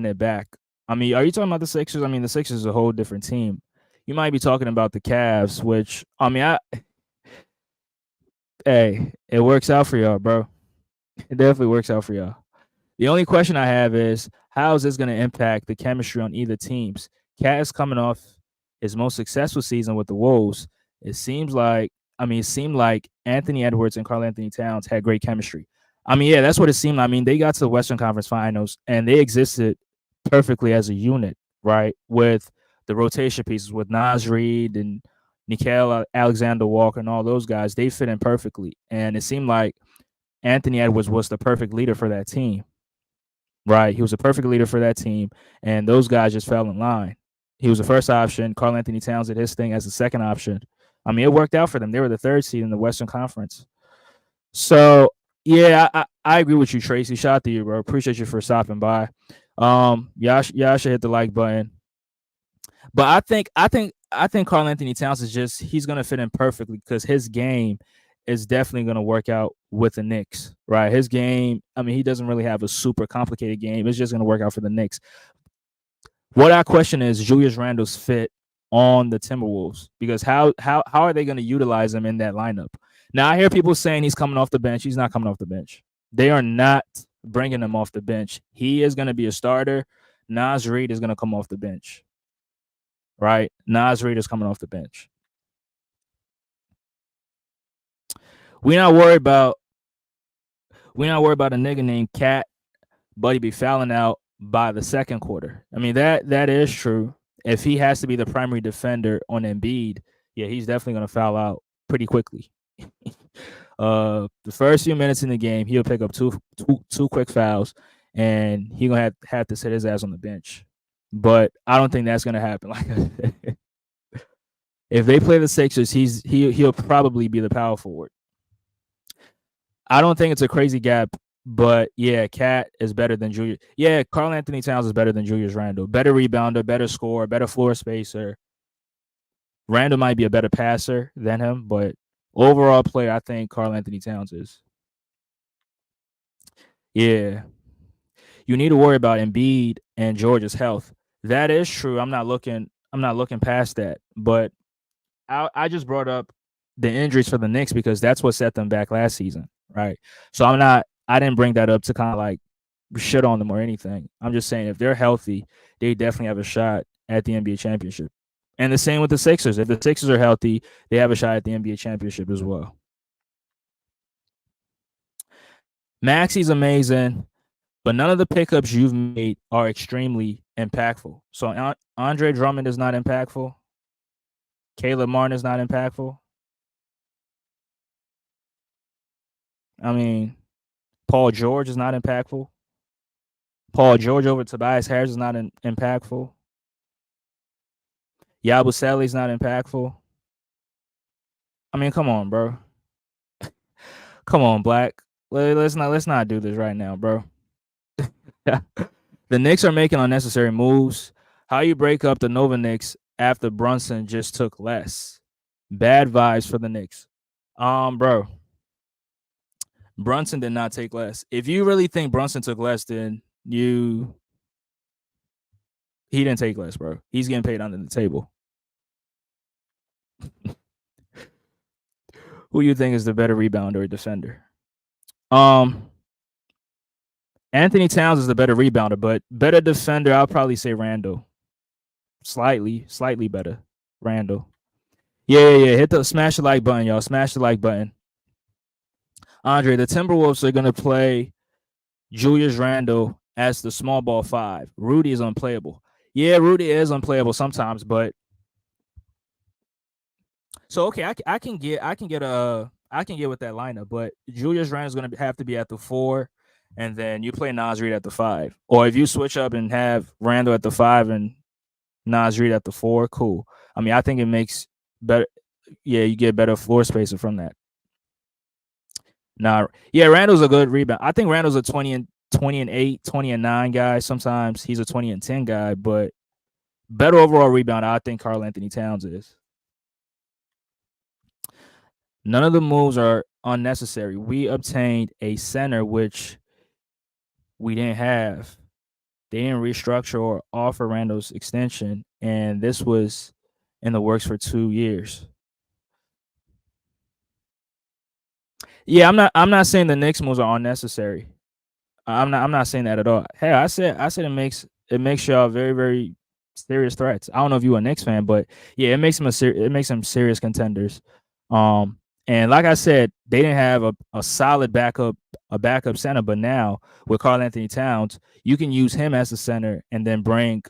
it back. I mean, are you talking about the Sixers? I mean, the Sixers is a whole different team. You might be talking about the Cavs, which I mean, hey, it works out for y'all, bro. It definitely works out for y'all. The only question I have is how is this going to impact the chemistry on either teams? Cat is coming off his most successful season with the Wolves. It seemed like Anthony Edwards and Karl Anthony Towns had great chemistry. I mean, yeah, that's what it seemed. I mean, they got to the Western Conference Finals and they existed perfectly as a unit, right? With the rotation pieces with Nas Reed and Nickeil Alexander Walker and all those guys, they fit in perfectly. And it seemed like Anthony Edwards was the perfect leader for that team. Right. He was a perfect leader for that team, and those guys just fell in line. He was the first option. Karl Anthony Towns did his thing as the second option. I mean, it worked out for them. They were the third seed in the Western Conference. So, yeah, I agree with you, Tracy. Shout out to you, bro. Appreciate you for stopping by. Y'all should hit the like button. But I think Karl Anthony Towns he's gonna fit in perfectly because his game is definitely gonna work out with the Knicks, right? His game, I mean, he doesn't really have a super complicated game. It's just gonna work out for the Knicks. What I question is Julius Randle's fit on the Timberwolves because how are they gonna utilize him in that lineup? Now I hear people saying he's coming off the bench. He's not coming off the bench. They are not bringing him off the bench. He is gonna be a starter. Nas Reed is gonna come off the bench, right? Nas Reed is coming off the bench. We not worried about a nigga named Cat, but he be fouling out by the second quarter. I mean that is true. If he has to be the primary defender on Embiid, yeah, he's definitely gonna foul out pretty quickly. The first few minutes in the game, he'll pick up two quick fouls, and he gonna have to sit his ass on the bench. But I don't think that's gonna happen. Like I said, if they play the Sixers, he'll probably be the power forward. I don't think it's a crazy gap, but yeah, Cat is better than Julius. Yeah, Karl Anthony Towns is better than Julius Randle. Better rebounder, better scorer, better floor spacer. Randle might be a better passer than him, but overall player, I think Karl Anthony Towns is. Yeah. You need to worry about Embiid and George's health. That is true. I'm not looking past that. But I just brought up the injuries for the Knicks because that's what set them back last season, right? So I didn't bring that up to kind of like shit on them or anything. I'm just saying if they're healthy, they definitely have a shot at the NBA championship. And the same with the Sixers. If the Sixers are healthy, they have a shot at the NBA championship as well. Maxi's amazing, but none of the pickups you've made are extremely impactful. So Andre Drummond is not impactful. Caleb Martin is not impactful. I mean, Paul George is not impactful. Paul George over Tobias Harris is not impactful. Yabusele is not impactful. I mean, come on, bro. Come on, Black. Let's not do this right now, bro. The Knicks are making unnecessary moves. How you break up the Nova Knicks after Brunson just took less? Bad vibes for the Knicks. Bro, Brunson did not take less. If you really think Brunson took less, then he didn't take less, bro. He's getting paid under the table. Who you think is the better rebounder or defender? Um, Anthony Towns is the better rebounder, but better defender, I'll probably say Randle. Slightly better. Randle. Yeah. Hit the smash the like button, y'all. Smash the like button. Andre, the Timberwolves are gonna play Julius Randle as the small ball five. Rudy is unplayable. Yeah, Rudy is unplayable sometimes, but so okay, I can get with that lineup, but Julius Randle's gonna have to be at the four, and then you play Nas Reed at the five. Or if you switch up and have Randle at the five and Nas Reed at the four, cool. I mean, I think it makes better. Yeah, you get better floor spacing from that. Nah, yeah, Randle's a good rebound. I think Randle's a 20 and 8, 20 and 9 guy. Sometimes he's a 20 and 10 guy, but better overall rebound, I think Karl Anthony Towns is. None of the moves are unnecessary. We obtained a center, which we didn't have. They didn't restructure or offer Randall's extension, and this was in the works for 2 years. Yeah, I'm not saying the Knicks moves are unnecessary. I'm not saying that at all. Hey, I said it makes y'all very very serious threats. I don't know if you're a Knicks fan, but yeah, it makes them serious contenders. Um, and like I said, they didn't have a solid backup center, but now with Karl Anthony Towns, you can use him as a center and then bring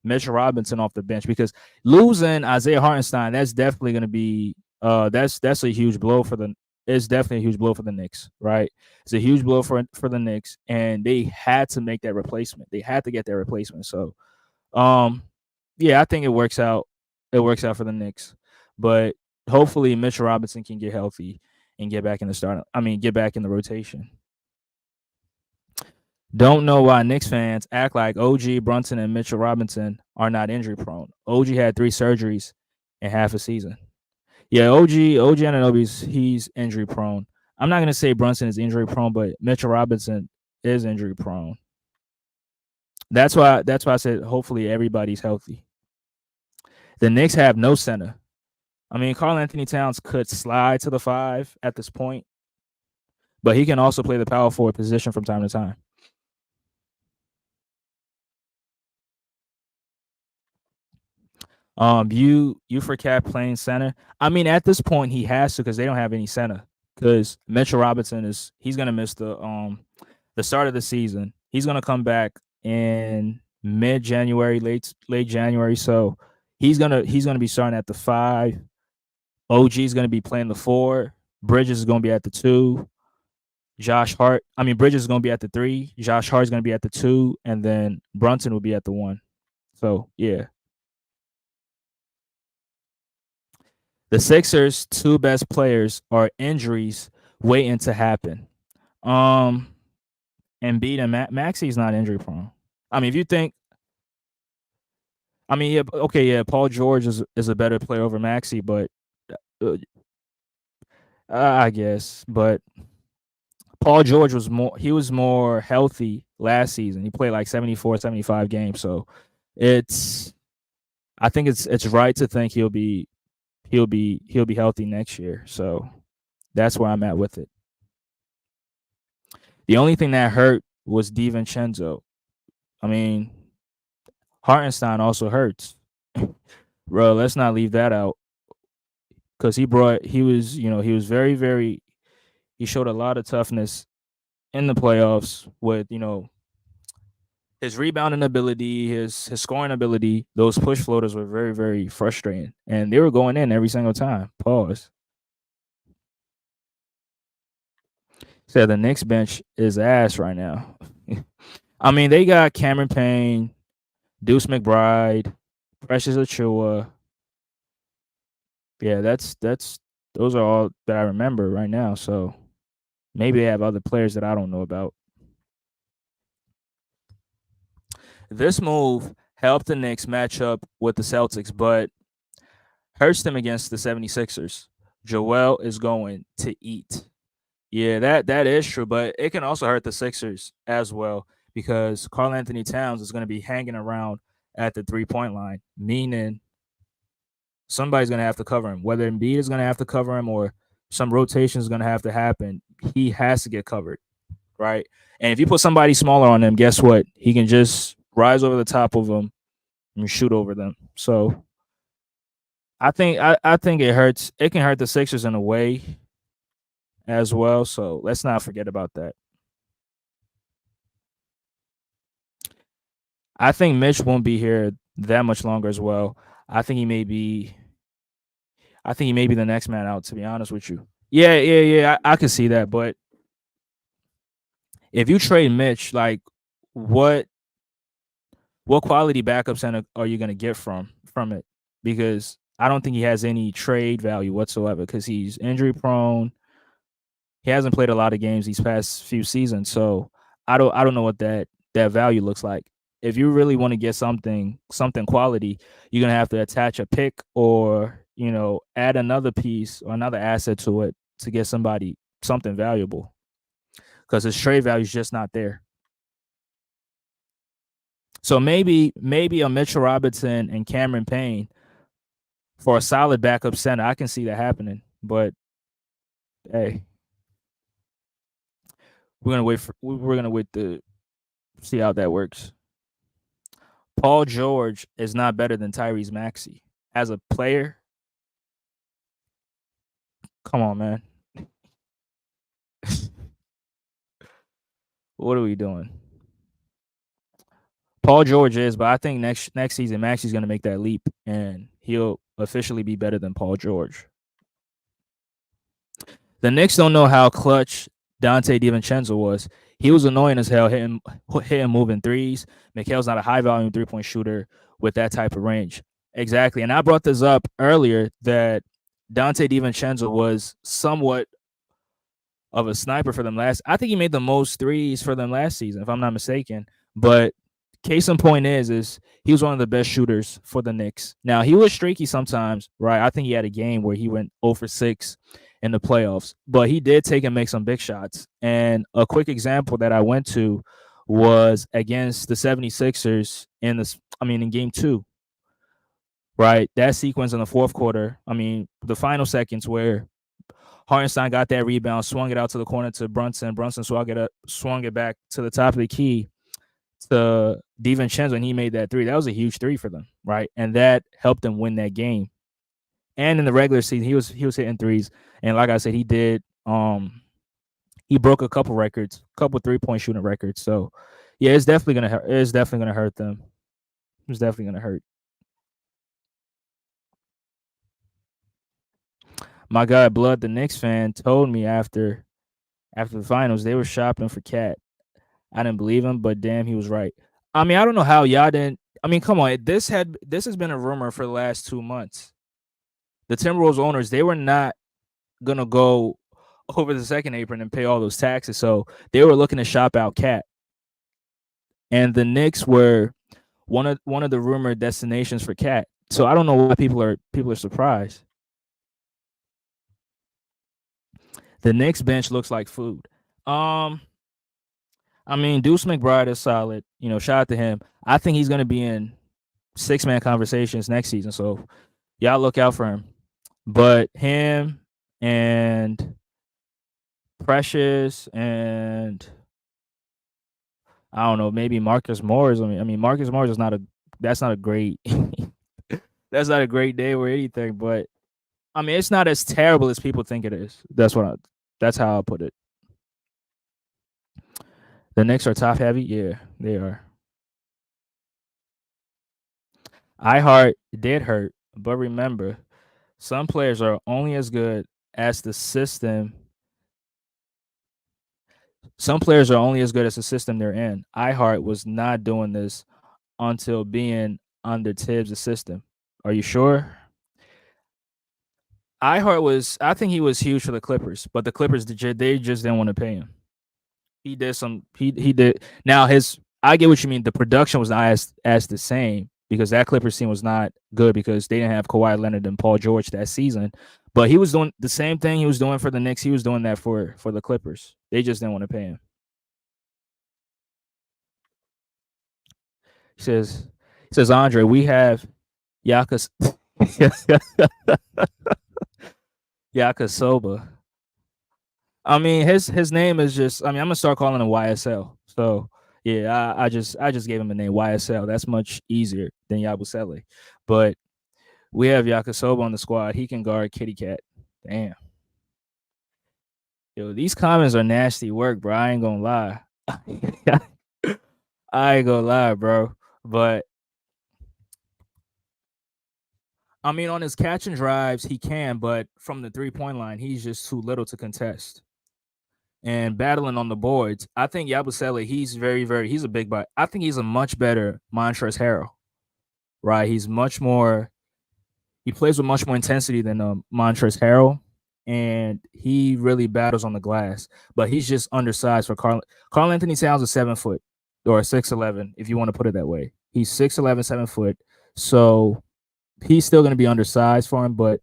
Mitchell Robinson off the bench because losing Isaiah Hartenstein, that's definitely going to be that's a huge blow for the it's definitely a huge blow for the Knicks, right? It's a huge blow for the Knicks, and they had to make that replacement. They had to get that replacement. So, um, yeah, I think it works out. It works out for the Knicks, but hopefully Mitchell Robinson can get healthy and get back in the start. I mean, get back in the rotation. Don't know why Knicks fans act like OG Brunson and Mitchell Robinson are not injury prone. OG had 3 surgeries in half a season. Yeah, OG Anunoby's he's injury prone. I'm not gonna say Brunson is injury prone, but Mitchell Robinson is injury prone. That's why I said hopefully everybody's healthy. The Knicks have no center. I mean, Karl Anthony Towns could slide to the five at this point, but he can also play the power forward position from time to time. You for Cat playing center. I mean, at this point he has to because they don't have any center. Because Mitchell Robinson he's gonna miss the start of the season. He's gonna come back in mid January, late January. So he's gonna be starting at the five. OG is gonna be playing the four. Bridges is gonna be at the two. Bridges is gonna be at the three. Josh Hart is gonna be at the two, and then Brunson will be at the one. So yeah. The Sixers' two best players are injuries waiting to happen. Um, Embiid and Maxi's not injury prone. I mean, if you think, I mean, yeah, okay, yeah, Paul George is a better player over Maxi, but uh, I guess, but Paul George was more healthy last season. He played like 74, 75 games, so it's I think it's right to think he'll be healthy next year. So that's where I'm at with it. The only thing that hurt was Divincenzo. I mean, Hartenstein also hurts. Bro, let's not leave that out because he was very, very, he showed a lot of toughness in the playoffs with, his rebounding ability, his scoring ability. Those push floaters were very, very frustrating. And they were going in every single time. Pause. Said the Knicks bench is ass right now. I mean, they got Cameron Payne, Deuce McBride, Precious Achua. Yeah, that's those are all that I remember right now. So maybe they have other players that I don't know about. This move helped the Knicks match up with the Celtics, but hurts them against the 76ers. Joel is going to eat. Yeah, that is true, but it can also hurt the Sixers as well because Karl Anthony Towns is going to be hanging around at the 3 point line, meaning somebody's going to have to cover him. Whether Embiid is going to have to cover him or some rotation is going to have to happen, he has to get covered, right? And if you put somebody smaller on him, guess what? He can just rise over the top of them and shoot over them. So I think it hurts. It can hurt the Sixers in a way as well. So let's not forget about that. I think Mitch won't be here that much longer as well. I think he may be. I think he may be the next man out. To be honest with you. Yeah, yeah, yeah. I can see that. But if you trade Mitch, like what what quality backup center are you going to get from it? Because I don't think he has any trade value whatsoever because he's injury prone. He hasn't played a lot of games these past few seasons, so I don't know what that value looks like. If you really want to get something quality, you're gonna have to attach a pick or add another piece or another asset to it to get something valuable because his trade value is just not there. So maybe a Mitchell Robinson and Cameron Payne for a solid backup center. I can see that happening, but hey, we're gonna wait to see how that works. Paul George is not better than Tyrese Maxey as a player. Come on, man. What are we doing? Paul George is, but I think next season Maxey's gonna make that leap and he'll officially be better than Paul George. The Knicks don't know how clutch Donte Divincenzo was. He was annoying as hell, hitting moving threes. Mikal's not a high volume 3-point shooter with that type of range. Exactly. And I brought this up earlier that Donte Divincenzo was somewhat of a sniper for them last. I think he made the most threes for them last season, if I'm not mistaken. But case in point is he was one of the best shooters for the Knicks. Now he was streaky sometimes, right? I think he had a game where he went 0 for 6 in the playoffs, but he did take and make some big shots. And a quick example that I went to was against the 76ers in game 2, right? That sequence in the fourth quarter, the final seconds where Hartenstein got that rebound, swung it out to the corner to Brunson. Brunson swung it back to the top of the key to DiVincenzo, and he made that three. That was a huge three for them, right? And that helped them win that game. And in the regular season, he was hitting threes, and like I said, he did. He broke a couple records, couple 3-point shooting records. So, yeah, it's definitely gonna hurt. It's definitely gonna hurt them. It's definitely gonna hurt. My guy Blood, the Knicks fan, told me after the finals they were shopping for Cat. I didn't believe him, but damn, he was right. I don't know how y'all didn't. Come on. This has been a rumor for the last 2 months. The Timberwolves owners, they were not gonna go over the second apron and pay all those taxes, so they were looking to shop out Cat. And the Knicks were one of the rumored destinations for Cat. So I don't know why people are surprised. The Knicks bench looks like food. Deuce McBride is solid. Shout out to him. I think he's going to be in 6-man conversations next season. So y'all look out for him. But him and Precious and I don't know, maybe Marcus Morris. Marcus Morris is that's not a great that's not a great day or anything, but it's not as terrible as people think it is. That's how I put it. The Knicks are top heavy. Yeah, they are. iHeart did hurt, but remember, some players are only as good as the system. Some players are only as good as the system they're in. iHeart was not doing this until being under Tibbs' system. Are you sure? I think he was huge for the Clippers, but the Clippers, they just didn't want to pay him. He did. Now I get what you mean. The production was not as the same because that Clippers team was not good because they didn't have Kawhi Leonard and Paul George that season. But he was doing the same thing he was doing for the Knicks. He was doing that for the Clippers. They just didn't want to pay him. He says Andre, we have Yakas Yakosoba. His name is just. I'm gonna start calling him YSL. So yeah, I just gave him a name YSL. That's much easier than Yabusele. But We have Yakisoba on the squad. He can guard Kitty Cat. Damn. Yo, these comments are nasty work, bro. I ain't gonna lie. I ain't gonna lie, bro. But I mean, on his catch and drives, he can, but from the 3 point line, he's just too little to contest. And battling on the boards, I think Yabusele, he's he's a big body. I think he's a much better Montrezl Harrell, right? He plays with much more intensity than Montrezl Harrell, and he really battles on the glass. But he's just undersized for Karl Anthony Towns is 7 foot or 6'11", if you want to put it that way. He's 6'11", 7 foot. So he's still going to be undersized for him, but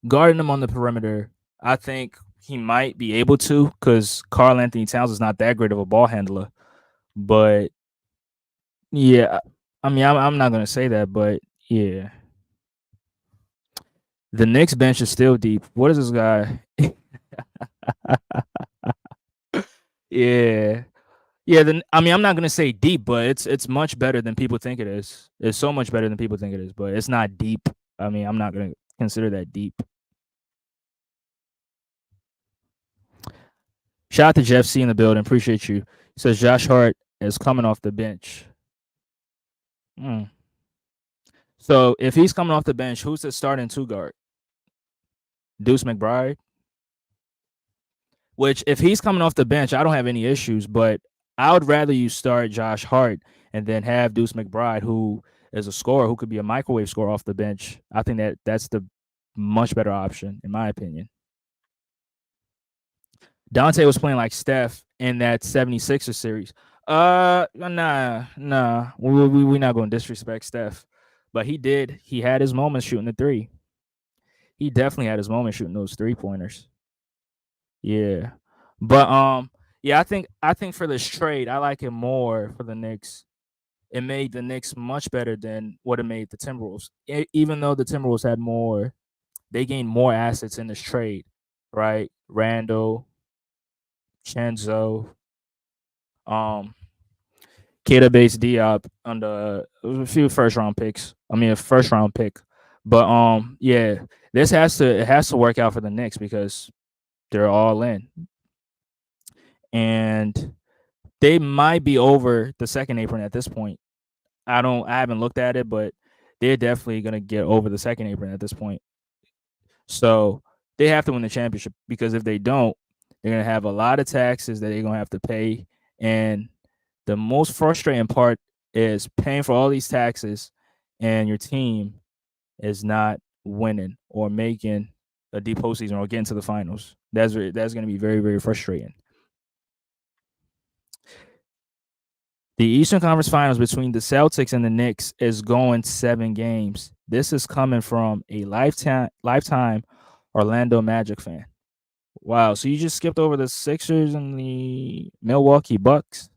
guarding him on the perimeter, I think he might be able to because Karl Anthony Towns is not that great of a ball handler. But yeah, I mean, I'm not going to say that, but yeah. The Knicks bench is still deep. What is this guy? Yeah. Yeah, then I mean I'm not gonna say deep, but it's much better than people think it is. It's so much better than people think it is, but it's not deep. I mean, I'm not gonna consider that deep. Shout out to Jeff C in the building. Appreciate you. He says Josh Hart is coming off the bench. Hmm. So if he's coming off the bench, who's the starting two guard? Deuce McBride. Which if he's coming off the bench, I don't have any issues, but I would rather you start Josh Hart and then have Deuce McBride, who is a scorer, who could be a microwave scorer off the bench. I think that's the much better option, in my opinion. Donte was playing like Steph in that 76ers series. Nah. We're not going to disrespect Steph. But he did. He had his moments shooting the three. He definitely had his moments shooting those 3 pointers. Yeah. But yeah, I think for this trade, I like it more for the Knicks. It made the Knicks much better than what it made the Timberwolves. Even though the Timberwolves had more, they gained more assets in this trade, right? Randle, Chenzo, um, Keda Base Diop on a few first round picks. I mean a first round pick. But yeah, it has to work out for the Knicks because they're all in. And they might be over the second apron at this point. I haven't looked at it, but they're definitely gonna get over the second apron at this point. So they have to win the championship because if they don't, they're gonna have a lot of taxes that they're gonna have to pay. And the most frustrating part is paying for all these taxes and your team is not winning or making a deep postseason or getting to the finals. That's gonna be very, very frustrating. The Eastern Conference Finals between the Celtics and the Knicks is going 7 games. This is coming from a lifetime Orlando Magic fan. Wow, so you just skipped over the Sixers and the Milwaukee Bucks?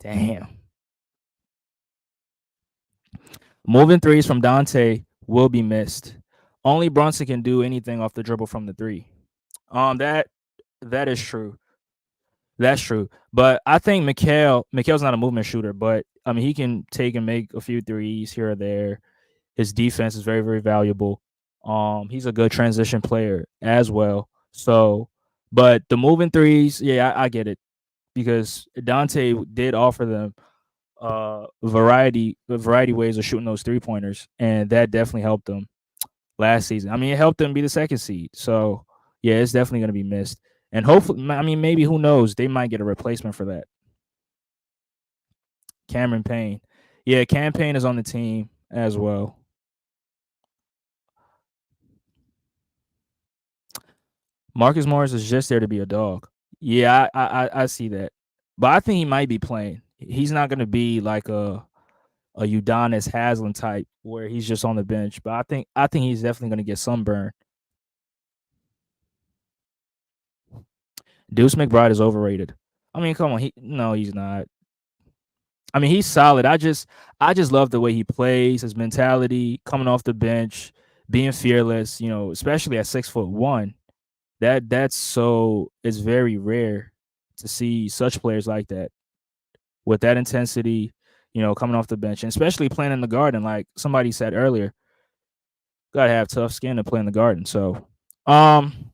Damn. Moving threes from Donte will be missed. Only Brunson can do anything off the dribble from the three. That is true. That's true. But I think Mikal's not a movement shooter, but I mean he can take and make a few threes here or there. His defense is very, very valuable. He's a good transition player as well. So, but the moving threes, yeah, I get it because Donte did offer them variety ways of shooting those 3 pointers, and that definitely helped them last season. I mean, it helped them be the second seed. So, yeah, it's definitely going to be missed. And hopefully, I mean, maybe who knows? They might get a replacement for that. Cameron Payne. Yeah, Cam Payne is on the team as well. Marcus Morris is just there to be a dog. Yeah, I see that, but I think he might be playing. He's not going to be like a Udonis Haslam type where he's just on the bench. But I think he's definitely going to get sunburn. Deuce McBride is overrated. I mean, come on, he's not. I mean, he's solid. I just love the way he plays, his mentality, coming off the bench, being fearless. Especially at 6'1". It's very rare to see such players like that with that intensity. coming off the bench, and especially playing in the Garden, like somebody said earlier. Gotta have tough skin to play in the Garden. So, um,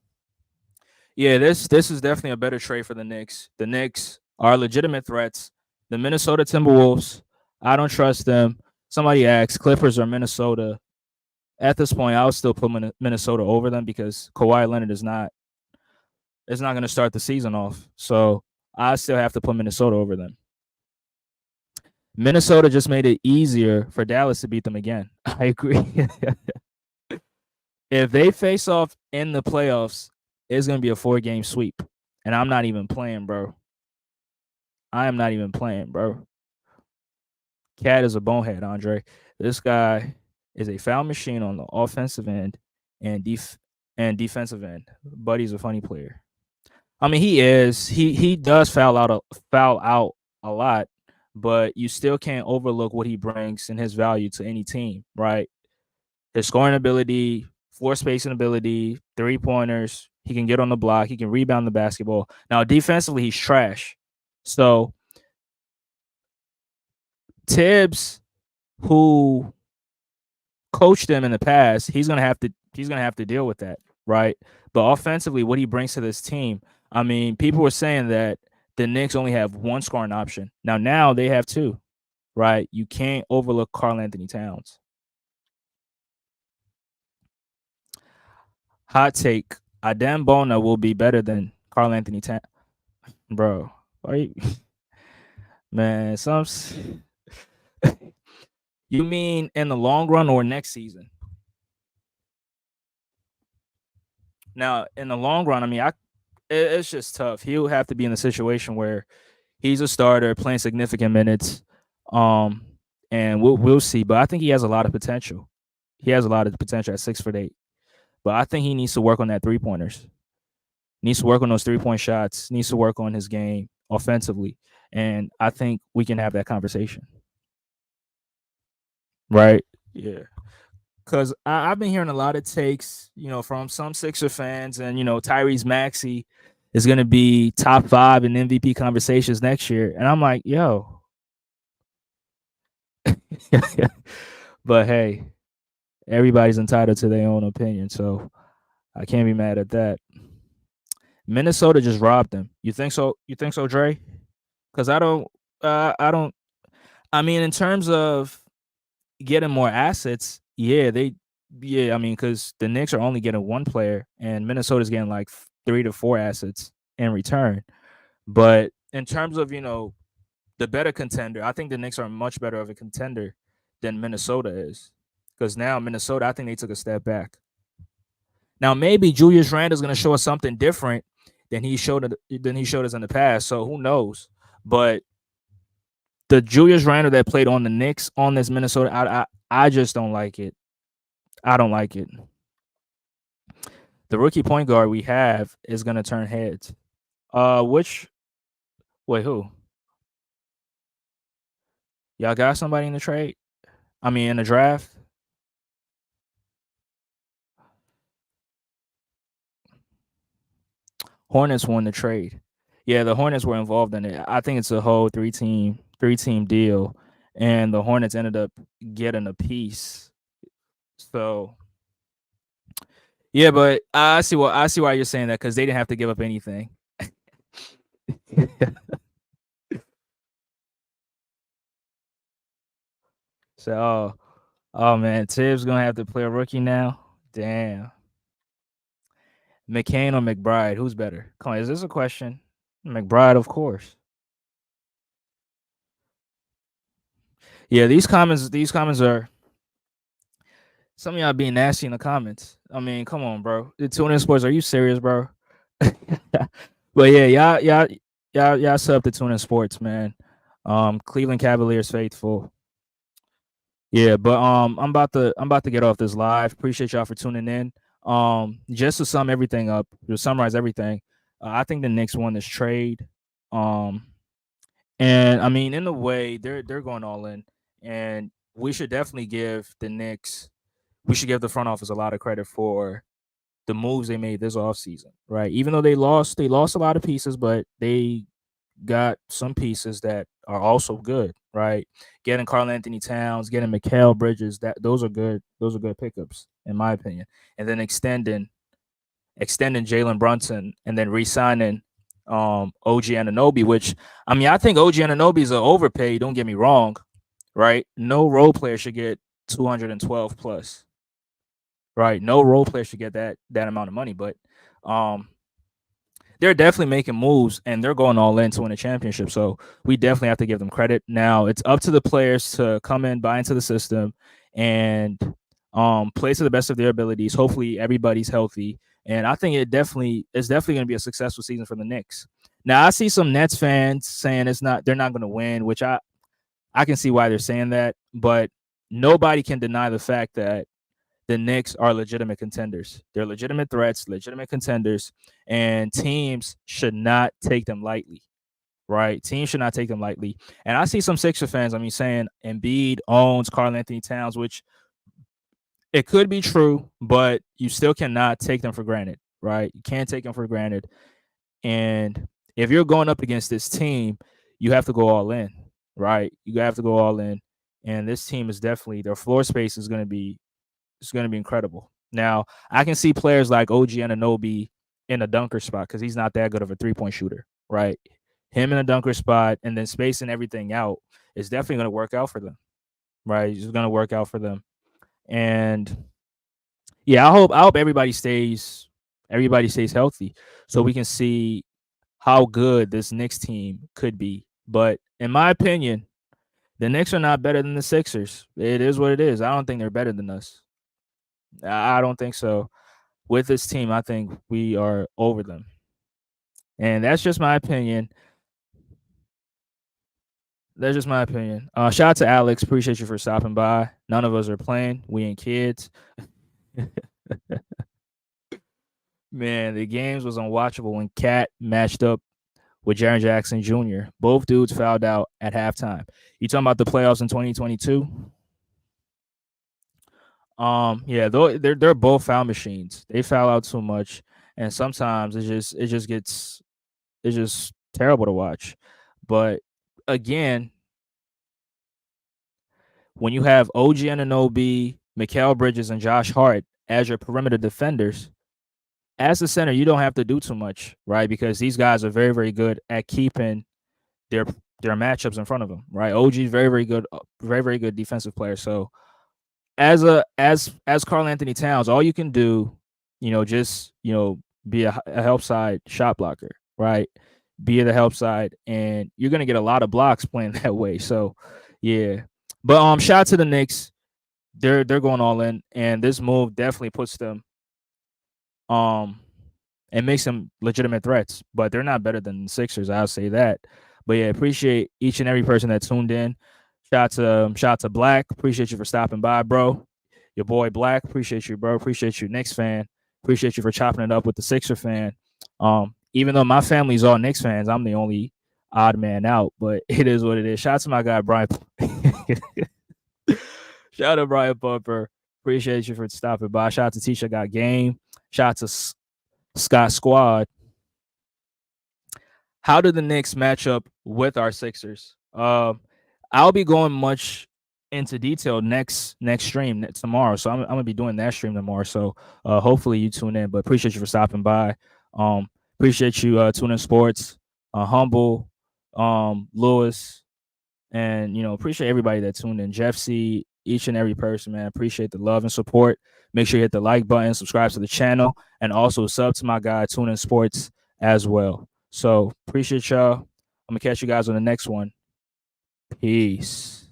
yeah, this is definitely a better trade for the Knicks. The Knicks are legitimate threats. The Minnesota Timberwolves, I don't trust them. Somebody asked Clippers or Minnesota. At this point, I would still put Minnesota over them because Kawhi Leonard is not going to start the season off. So I still have to put Minnesota over them. Minnesota just made it easier for Dallas to beat them again. I agree. If they face off in the playoffs, it's going to be a 4-game sweep. And I'm not even playing, bro. I am not even playing, bro. Cat is a bonehead, Andre. This guy is a foul machine on the offensive end and defensive end. But he's a funny player. I mean, he is. He does foul out a lot, but you still can't overlook what he brings and his value to any team, right? His scoring ability, floor spacing ability, 3-pointers. He can get on the block. He can rebound the basketball. Now, defensively, he's trash. So Tibbs, who coached him in the past, he's gonna have to deal with that, right? But offensively, what he brings to this team, I mean, people were saying that the Knicks only have one scoring option. Now they have two, right? You can't overlook Karl Anthony Towns. Hot take: Adem Bona will be better than Karl Anthony Towns, bro. Are you, man? You mean in the long run or next season? Now, in the long run, I mean, it's just tough. He'll have to be in a situation where he's a starter playing significant minutes, um, and we'll see. But I think he has a lot of potential. He has a lot of potential at 6'8". But I think he needs to work on that 3-pointers. Needs to work on those 3-point shots. Needs to work on his game offensively, and I think we can have that conversation. Right? Yeah. Because I've been hearing a lot of takes, from some Sixer fans, and Tyrese Maxey is going to be top 5 in MVP conversations next year, and I'm like, yo. But hey, everybody's entitled to their own opinion, so I can't be mad at that. Minnesota just robbed them. You think so? You think so, Dre? Because I don't. I don't. I mean, in terms of getting more assets, yeah, I mean, because the Knicks are only getting one player, and Minnesota's getting like 3 to 4 assets in return. But in terms of the better contender, I think the Knicks are much better of a contender than Minnesota is, because now Minnesota, I think they took a step back. Now maybe Julius Randle is going to show us something different than he showed us in the past. So who knows? But the Julius Randle that played on the Knicks on this Minnesota, I just don't like it. I don't like it. The rookie point guard we have is going to turn heads. Wait, who? Y'all got somebody in the trade? I mean, in the draft? Hornets won the trade. Yeah, the Hornets were involved in it. I think it's a whole three-team deal, and the Hornets ended up getting a piece. So, yeah, but I see why you're saying that, because they didn't have to give up anything. So, oh man, Tibbs gonna have to play a rookie now. Damn. McCain or McBride, who's better? Come on, is this a question? McBride, of course. Yeah, these comments are, some of y'all being nasty in the comments. I mean, come on, bro. The Tune In Sports, are you serious, bro? But yeah, y'all sub to Tune In Sports, man. Cleveland Cavaliers faithful. Yeah, but I'm about to get off this live. Appreciate y'all for tuning in. Just to summarize everything, I think the Knicks won this trade. And I mean, in a way, they're going all in, and we should definitely give the Knicks, we should give the front office a lot of credit for the moves they made this offseason, right? Even though they lost a lot of pieces, but they got some pieces that are also good, right? Getting Karl Anthony Towns, getting Mikal Bridges, those are good. Those are good pickups, in my opinion. And then extending Jalen Brunson and then re-signing OG Anunoby, which I mean I think OG Anunoby is an overpay. Don't get me wrong, right? No role player should get 212 plus, right? No role player should get that amount of money, but um they're definitely making moves and they're going all in to win a championship. So we definitely have to give them credit. Now it's up to the players to come in, buy into the system, and play to the best of their abilities. Hopefully everybody's healthy. And I think it's definitely going to be a successful season for the Knicks. Now I see some Nets fans saying they're not going to win, which I can see why they're saying that, but nobody can deny the fact that the Knicks are legitimate contenders. They're legitimate threats, legitimate contenders, and teams should not take them lightly, right? Teams should not take them lightly. And I see some Sixer fans, I mean, saying Embiid owns Karl Anthony Towns, which it could be true, but you still cannot take them for granted, right? You can't take them for granted. And if you're going up against this team, you have to go all in, right? You have to go all in. And this team is definitely their floor space is going to be incredible. Now, I can see players like OG Anunoby in a dunker spot because he's not that good of a 3-point shooter, right? Him in a dunker spot and then spacing everything out is definitely going to work out for them, right? It's going to work out for them. And yeah, I hope everybody stays healthy so we can see how good this Knicks team could be. But in my opinion, the Knicks are not better than the Sixers. It is what it is. I don't think they're better than us. I don't think so. With this team, I think we are over them. And that's just my opinion. That's just my opinion. Shout out to Alex. Appreciate you for stopping by. None of us are playing. We ain't kids. Man, the games was unwatchable when Cat matched up with Jaren Jackson Jr. Both dudes fouled out at halftime. You talking about the playoffs in 2022? Yeah, they're both foul machines. They foul out too much, and sometimes it's just terrible to watch. But again, when you have OG Anunoby, Mikal Bridges, and Josh Hart as your perimeter defenders, as a center, you don't have to do too much, right? Because these guys are very, very good at keeping their their matchups in front of them, right? OG is very, very good defensive player. So as Karl Anthony Towns, all you can do, just be a help side shot blocker, right? Be the help side, and you're gonna get a lot of blocks playing that way. So, yeah. But shout out to the Knicks. They're going all in, and this move definitely puts them um and makes them legitimate threats. But they're not better than the Sixers. I'll say that. But yeah, appreciate each and every person that tuned in. Shout out to Black. Appreciate you for stopping by, bro. Your boy Black. Appreciate you, bro. Appreciate you, Knicks fan. Appreciate you for chopping it up with the Sixer fan. Even though my family's all Knicks fans, I'm the only odd man out, but it is what it is. Shout out to my guy Brian. Shout out to Brian Bumper. Appreciate you for stopping by. Shout out to Teacher Got Game. Shout out to Scott Squad. How did the Knicks match up with our Sixers? I'll be going much into detail next stream tomorrow. So I'm gonna be doing that stream tomorrow. So hopefully you tune in. But appreciate you for stopping by. Appreciate you tuning sports. Humble, Lewis, and appreciate everybody that tuned in. Jeff C, each and every person, man. Appreciate the love and support. Make sure you hit the like button, subscribe to the channel, and also sub to my guy Tune In Sports as well. So appreciate y'all. I'm gonna catch you guys on the next one. Peace.